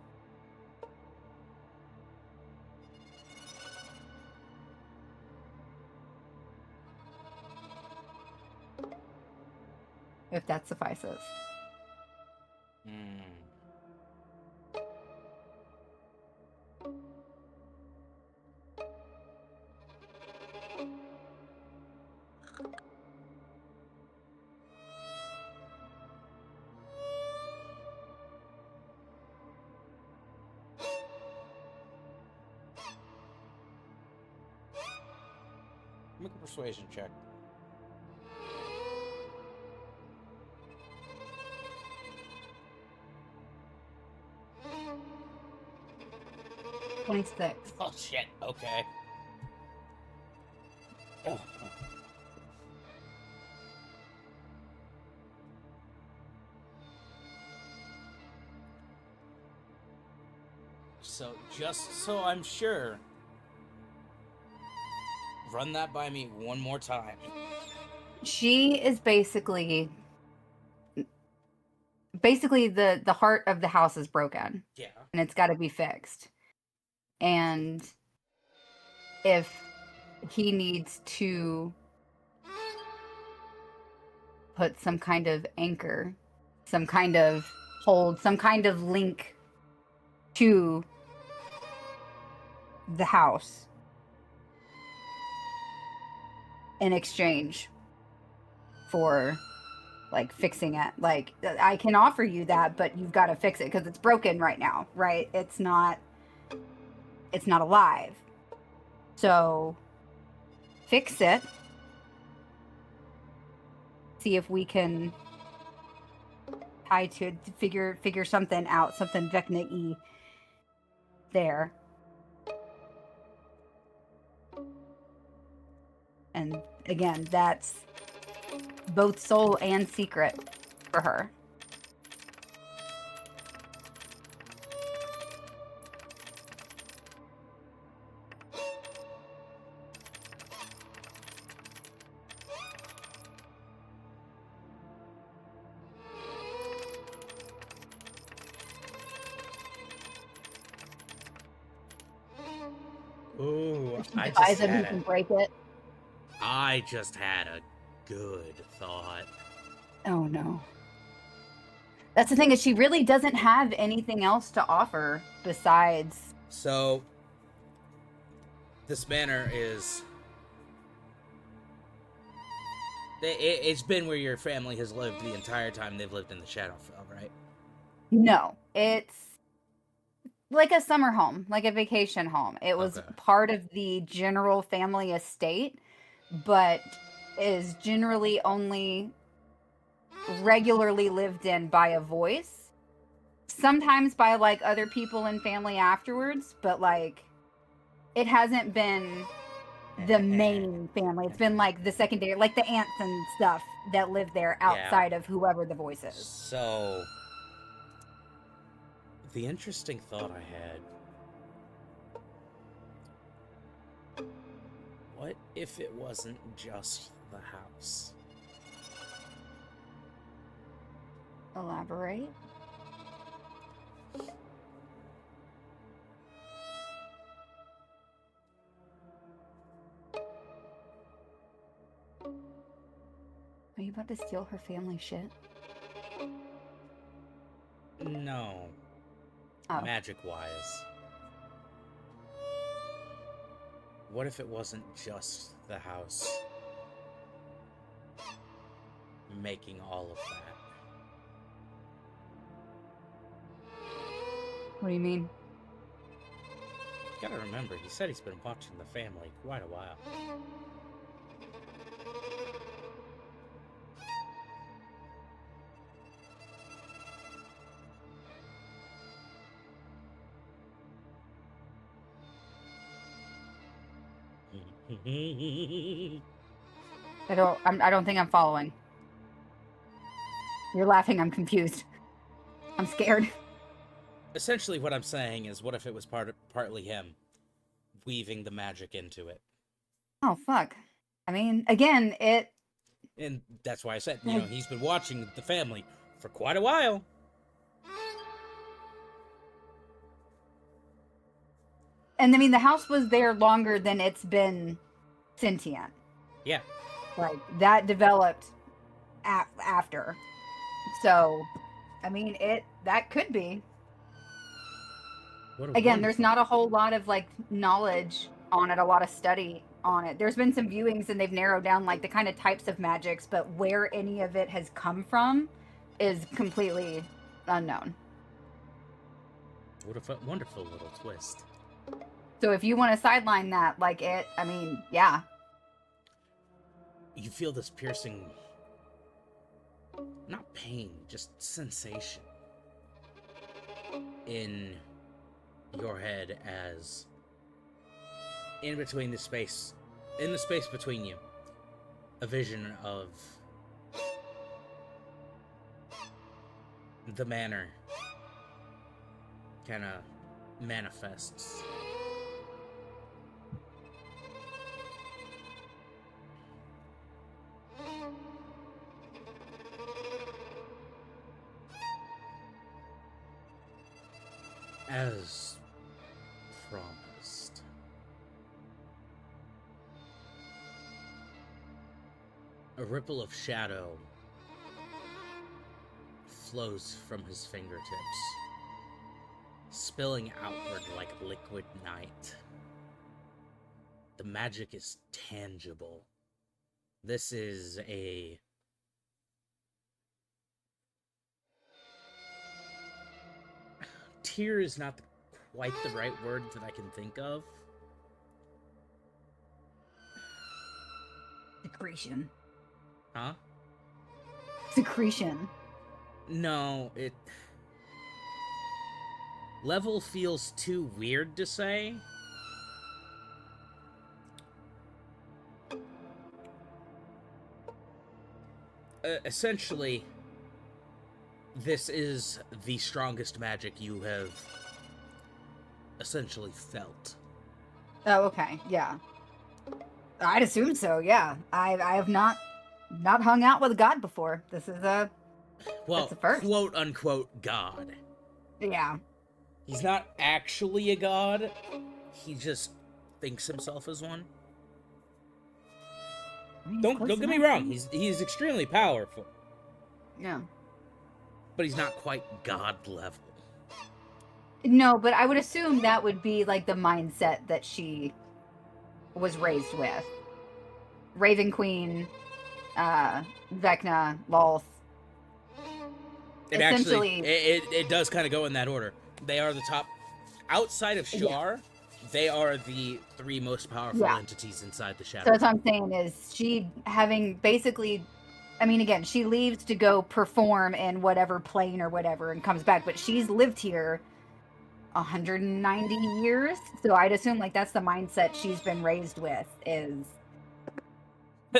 If that suffices. Make a persuasion check. $26. Oh shit, okay. Oh. So, just so I'm sure, run that by me one more time. She is basically the heart of the house is broken. Yeah. And it's got to be fixed. And if he needs to put some kind of anchor, some kind of hold, some kind of link to the house in exchange for like fixing it. Like, I can offer you that, but you've got to fix it because it's broken right now, right? It's not alive. So fix it. See if we can tie to figure something out, something Vecna-y there. And again, that's both soul and secret for her. Ooh, If she I defies just him, he had can it. break it. I just had a good thought. Oh no. That's the thing, is she really doesn't have anything else to offer besides. So, this manor is. It's been where your family has lived the entire time they've lived in the Shadowfell, right? No, it's like a summer home, like a vacation home. It was Okay. part of the general family estate, but is generally only regularly lived in by a voice. Sometimes by like other people in family afterwards, but like it hasn't been the main family. It's been like the secondary, like the aunts and stuff that live there outside of whoever the voice is. So, the interesting thought I had. What if it wasn't just the house? Elaborate. Are you about to steal her family shit? No. Oh. Magic-wise. What if it wasn't just the house making all of that? What do you mean? Gotta remember, he said he's been watching the family quite a while. I don't think I'm following. You're laughing, I'm confused. I'm scared. Essentially, what I'm saying is, what if it was partly him weaving the magic into it? Oh fuck. I mean, again, it. And that's why I said, he's been watching the family for quite a while. And I mean, the house was there longer than it's been sentient. Yeah. Like, that developed after. So, I mean, that could be. Again, there's not a whole lot of, like, knowledge on it, a lot of study on it. There's been some viewings and they've narrowed down, like, the kind of types of magics, but where any of it has come from is completely unknown. What a wonderful little twist. So if you want to sideline that, like I mean, yeah. You feel this piercing, not pain, just sensation in your head as in the space between you, a vision of the manor kind of manifests. As promised. A ripple of shadow flows from his fingertips, spilling outward like liquid night. The magic is tangible. This is a tear is not quite the right word that I can think of. Secretion. Huh? Secretion. No, it... Level feels too weird to say. Essentially, this is the strongest magic you have essentially felt. Oh, okay. Yeah. I'd assume so, yeah. I have not hung out with a god before. This is a... Well, the first. quote-unquote god. Yeah. He's not actually a god. He just thinks himself as one. I mean, Don't close get me enough, wrong. right? He's extremely powerful, Yeah. but he's not quite god level. No, but I would assume that would be like the mindset that she was raised with. Raven Queen, Vecna, Lolth. It actually it does kind of go in that order. They are the top outside of Shar. They are the 3 most powerful entities inside the So Shadow. that's what I'm saying is she having basically, I mean, again, she leaves to go perform in whatever plane or whatever and comes back, but she's lived here 190 years. So I'd assume like that's the mindset she's been raised with is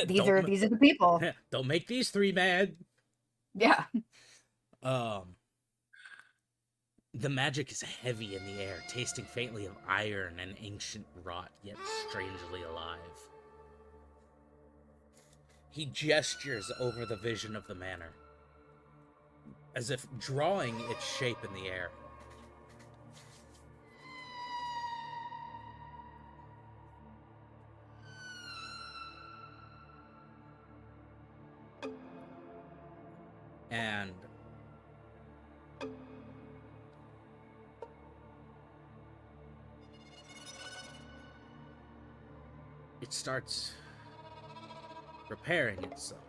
these are the people. Don't make these 3 mad. Yeah. The magic is heavy in the air, tasting faintly of iron and ancient rot, yet strangely alive. He gestures over the vision of the manor, as if drawing its shape in the air. And it starts repairing itself.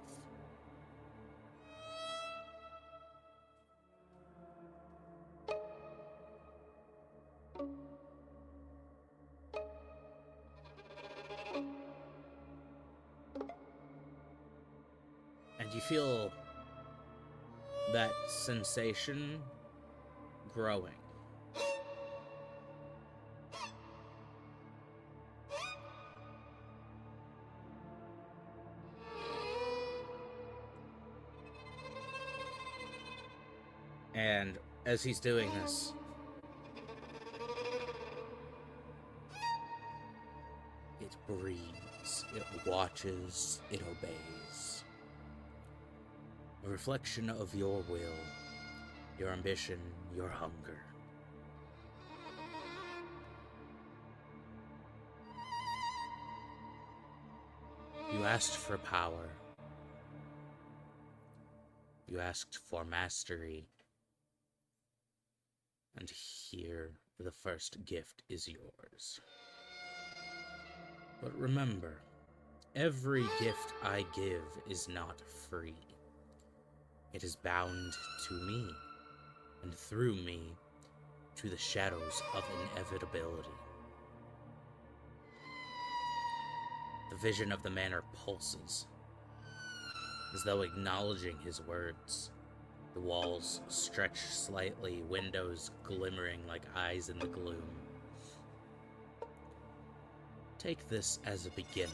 And you feel that sensation growing. And as he's doing this, it breathes, it watches, it obeys. A reflection of your will, your ambition, your hunger. You asked for power. You asked for mastery. And here, the first gift is yours. But remember, every gift I give is not free. It is bound to me, and through me, to the shadows of inevitability. The vision of the manor pulses, as though acknowledging his words. The walls stretch slightly, windows glimmering like eyes in the gloom. Take this as a beginning.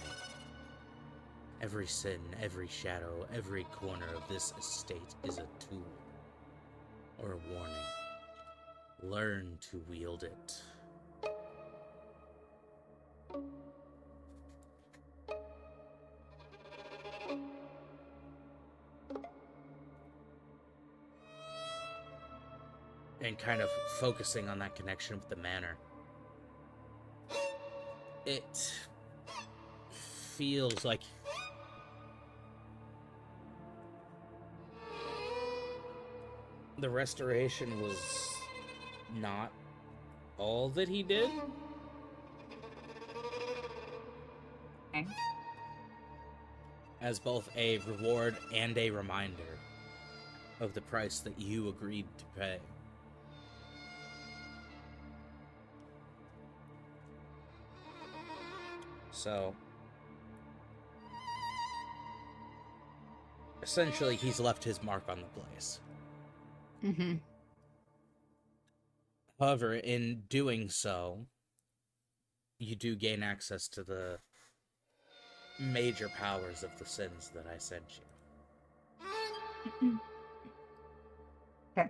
Every sin, every shadow, every corner of this estate is a tool, or a warning. Learn to wield it. And kind of focusing on that connection with the manor. It feels like the restoration was not all that he did. Okay. As both a reward and a reminder of the price that you agreed to pay. So, essentially, he's left his mark on the place. Mm-hmm. However, in doing so, you do gain access to the major powers of the sins that I sent you. Okay.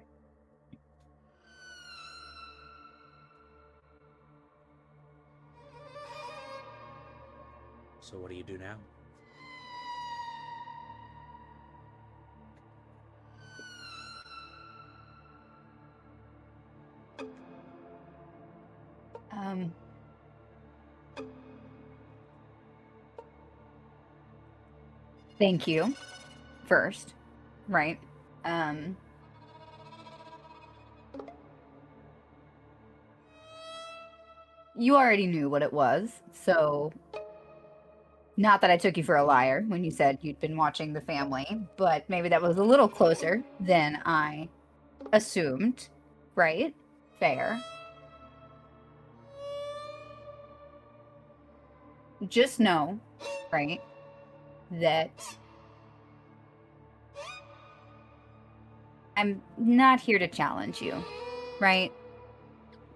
So what do you do now? thank you first, right? Um, you already knew what it was, so not that I took you for a liar when you said you'd been watching the family, but maybe that was a little closer than I assumed, right? Fair. Just know, right, that I'm not here to challenge you, right?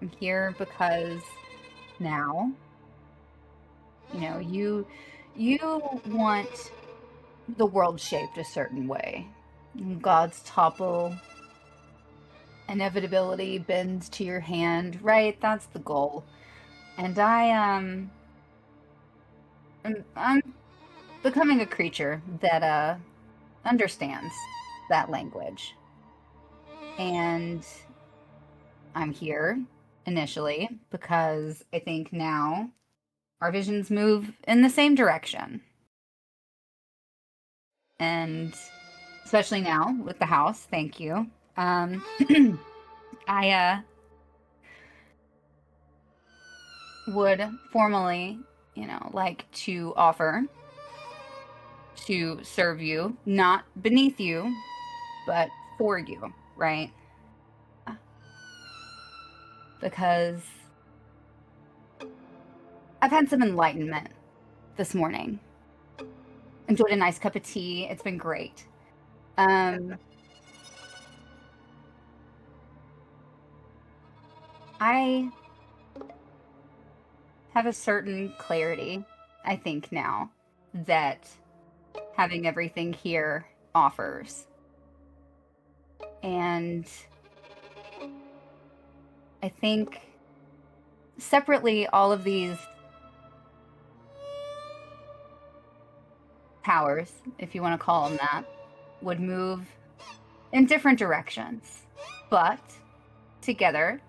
I'm here because now, you want the world shaped a certain way. Gods topple, inevitability bends to your hand, right? That's the goal. And I'm becoming a creature that understands that language. And I'm here initially because I think now our visions move in the same direction. And especially now with the house, thank you. I would formally, like to offer to serve you, not beneath you, but for you, right? Because I've had some enlightenment this morning. Enjoyed a nice cup of tea. It's been great. I have a certain clarity, I think, now that having everything here offers. And I think separately, all of these powers, if you want to call them that, would move in different directions. But together,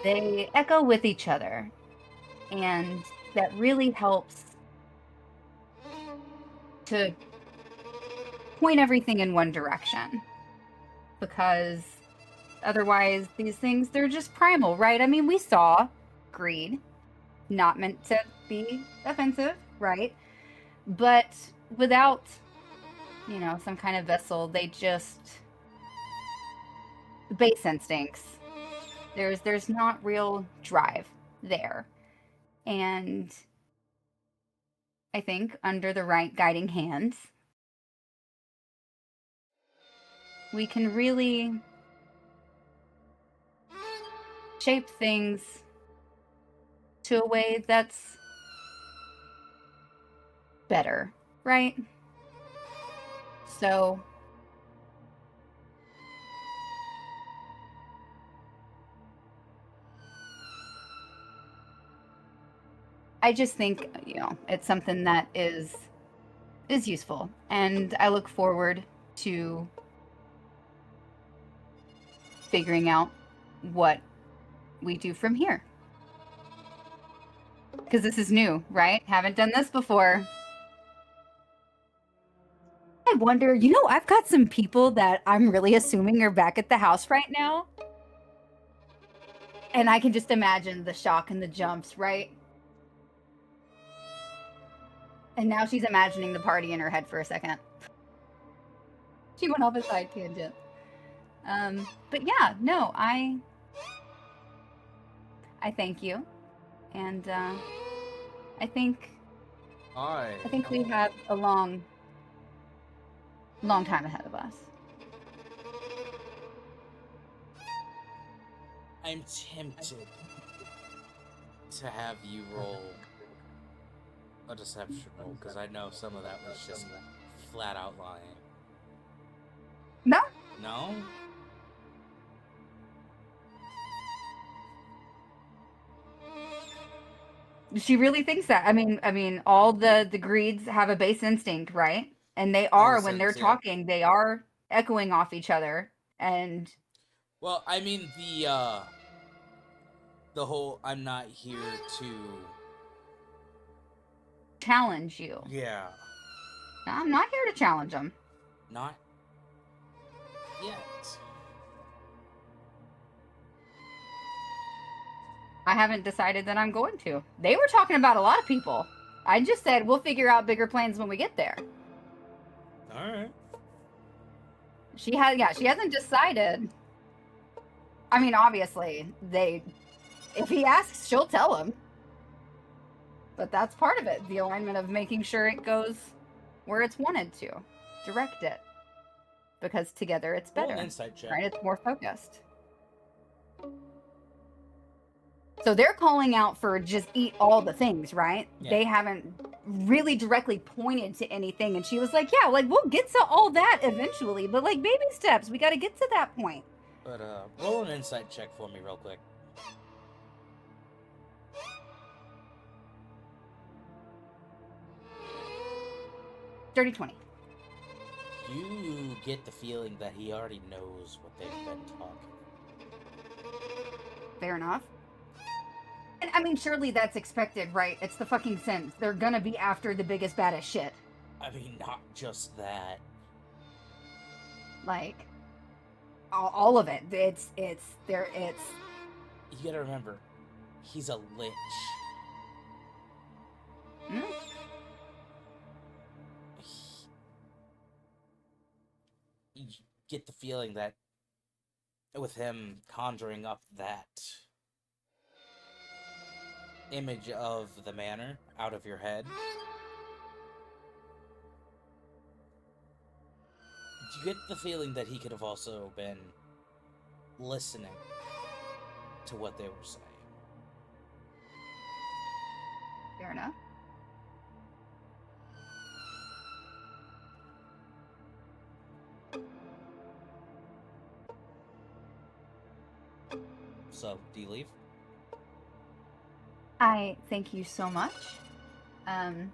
they echo with each other. And that really helps to point everything in one direction. Because otherwise, these things, they're just primal, right? I mean, we saw greed, not meant to be offensive, right? But without, some kind of vessel, they just base instincts. There's not real drive there. And I think under the right guiding hands, we can really shape things to a way that's better, right? So I just think, it's something that is useful, and I look forward to figuring out what we do from here. Because this is new, right? Haven't done this before. I wonder, I've got some people that I'm really assuming are back at the house right now. And I can just imagine the shock and the jumps, right? And now she's imagining the party in her head for a second. She went off a side tangent. But yeah, no, I thank you. And I think we have a long time ahead of us. I'm tempted to have you roll a deception roll, because I know some of that was just flat out lying. No? No? She really thinks that. I mean, all the greeds have a base instinct, right? And they are, when they're talking, they are echoing off each other. And well, I mean, the whole I'm not here to challenge you. Yeah. I'm not here to challenge him. Not yet. I haven't decided that I'm going to. They were talking about a lot of people. I just said we'll figure out bigger plans when we get there. All right. She hasn't decided. I mean, obviously, if he asks, she'll tell him. But that's part of it, the alignment of making sure it goes where it's wanted to. Direct it. Because together it's Roll better. an insight check. Right? It's more focused. So they're calling out for just eat all the things, right? Yeah. They haven't really directly pointed to anything. And she was like, yeah, like, we'll get to all that eventually. But, like, baby steps. We got to get to that point. But roll an insight check for me real quick. Dirty 20. You get the feeling that he already knows what they've been talking. Fair enough. And, I mean, surely that's expected, right? It's the fucking Sims. They're gonna be after the biggest, baddest shit. I mean, not just that. Like, all of it. It's. You gotta remember, he's a lich. Mm. You get the feeling that with him conjuring up that image of the manor out of your head, you get the feeling that he could have also been listening to what they were saying. Fair enough. So, do you leave? I thank you so much. I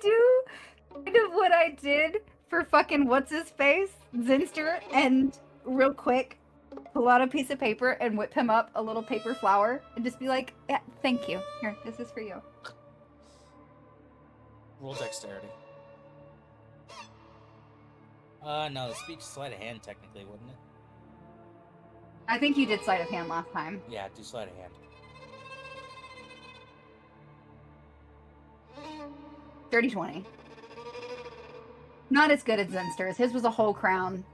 do kind of what I did for fucking what's-his-face, Zinster, and real quick, pull out a piece of paper and whip him up a little paper flower and just be like, yeah, thank you. Here, this is for you. Roll dexterity. No, the speech sleight of hand technically, wouldn't it? I think you did sleight of hand last time. Yeah, do sleight of hand. Dirty 20. Not as good as Zinster's. His was a whole crown.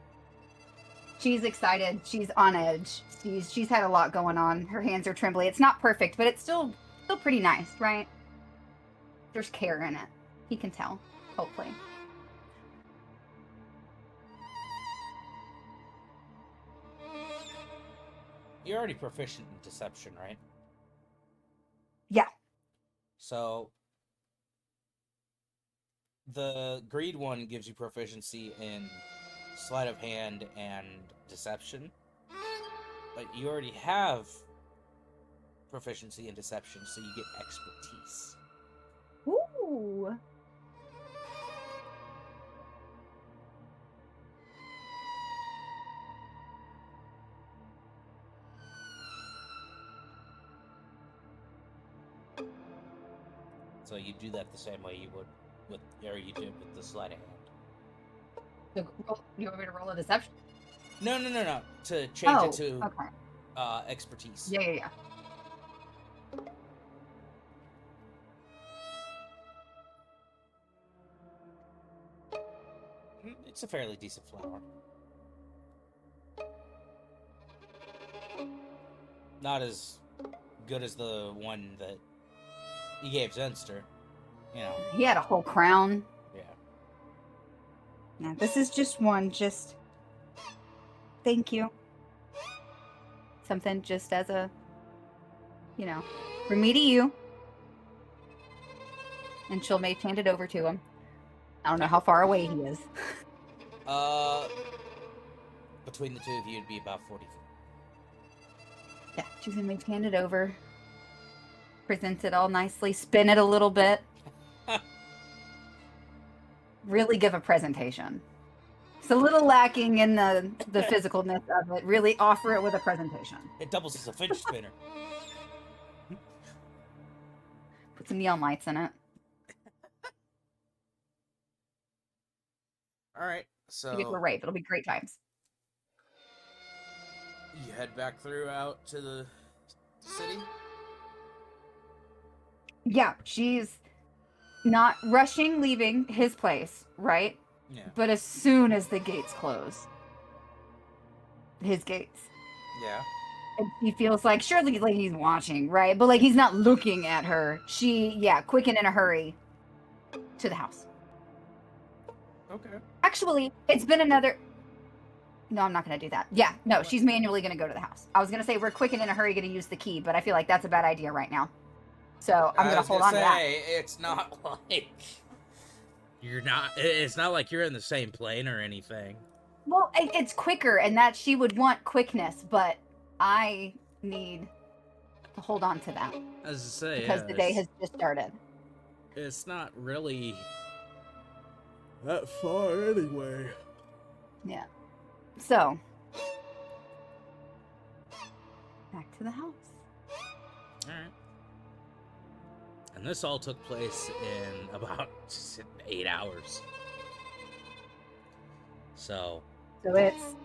She's excited. She's on edge. She's had a lot going on. Her hands are trembly. It's not perfect, but it's still pretty nice, right? There's care in it. He can tell, hopefully. You're already proficient in deception, right? Yeah. So, the greed one gives you proficiency in sleight of hand and deception. But you already have proficiency in deception, so you get expertise. Ooh. So you do that the same way you would with, or you did with the sleight of hand. So, you want me to roll a deception? No. To change it to okay. Expertise. Yeah. It's a fairly decent flower. Not as good as the one that you gave Zenster. You know. He had a whole crown. Yeah. No, this is just one. Just thank you. Something just as a, from me to you. And she'll maybe hand it over to him. I don't know how far away he is. Between the two of you, it'd be about 40 feet. Yeah, she's gonna maybe hand it over. Present it all nicely. Spin it a little bit. Really give a presentation. It's a little lacking in the physicalness of it. Really offer it with a presentation. It doubles as a fidget spinner. Put some neon lights in it. All right, You get to a so rave. It'll be great times. you head back through out to the city. Yeah, she's not rushing leaving his place, right? Yeah. But as soon as the gates close, his gates, Yeah. and she feels like surely like he's watching, right? But like he's not looking at her. Quick and in a hurry to the house. Okay. Actually, it's been another. No, I'm not going to do that. Yeah, no, she's manually going to go to the house. I was going to say we're quick and in a hurry going to use the key, but I feel like that's a bad idea right now. So I'm going to hold on to that. It's not like You're not. It's not like you're in the same plane or anything. Well, it's quicker, and that she would want quickness, but I need to hold on to that As I say, because the day has just started. It's not really that far anyway. Yeah. So, back to the house. All right. And this all took place in about 8 hours. So it's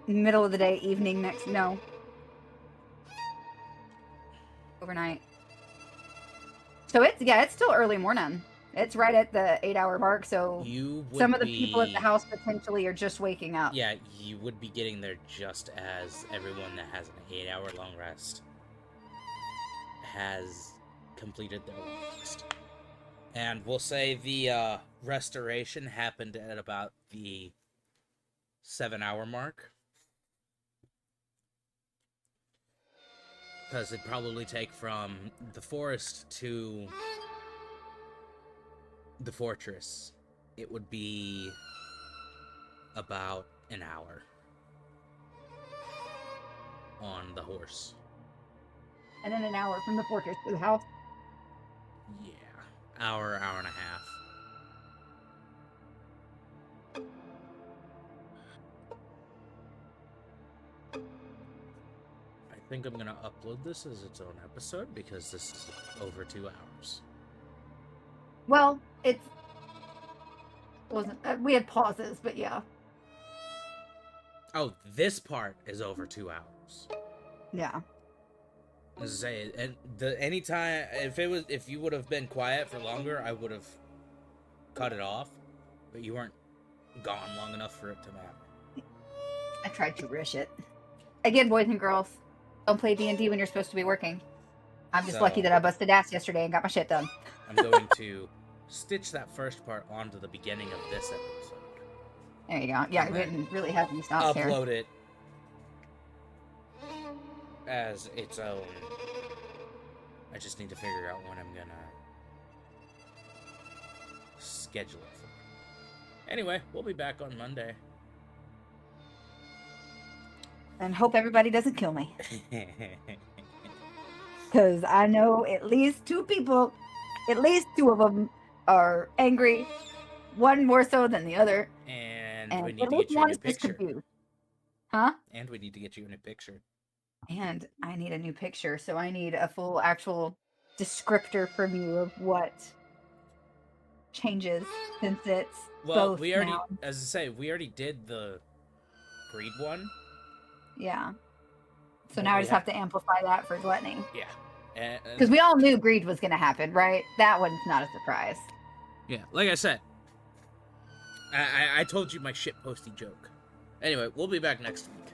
middle of the day, evening next. No. Overnight. So it's still early morning. It's right at the 8-hour mark. So you would some of the people at the house potentially are just waking up. Yeah, you would be getting there just as everyone that has an 8-hour long rest has completed their long rest. And we'll say the restoration happened at about the 7-hour mark. Because it'd probably take from the forest to the fortress. It would be about an hour on the horse. And then an hour from the fortress to the house. Yeah, hour and a half. I think I'm gonna upload this as its own episode because this is over 2 hours. Well, wasn't we had pauses, but yeah. Oh, this part is over 2 hours. Yeah. As I say, and anytime if you would have been quiet for longer, I would have cut it off. But you weren't gone long enough for it to matter. I tried to rush it. Again, boys and girls, don't play D&D when you're supposed to be working. I'm just lucky that I busted ass yesterday and got my shit done. I'm going to stitch that first part onto the beginning of this episode. There you go. Yeah, we didn't really have any stops here. Upload it as its own. I just need to figure out when I'm gonna schedule it for. Anyway, we'll be back on Monday. And hope everybody doesn't kill me. Because I know at least 2 people, at least 2 of them are angry. One more so than the other. And And we need at to least get you a one new is just picture. confused. Huh? And we need to get you a new picture. And I need a new picture, so I need a full actual descriptor from you of what changes since it's Well, both we already, now. as I say, we already did the greed one. Yeah. So Well, now I we just have- have to amplify that for gluttony. Yeah. Because we all knew greed was going to happen, right? That one's not a surprise. Yeah, like I said, I told you my shit posty joke. Anyway, we'll be back next week.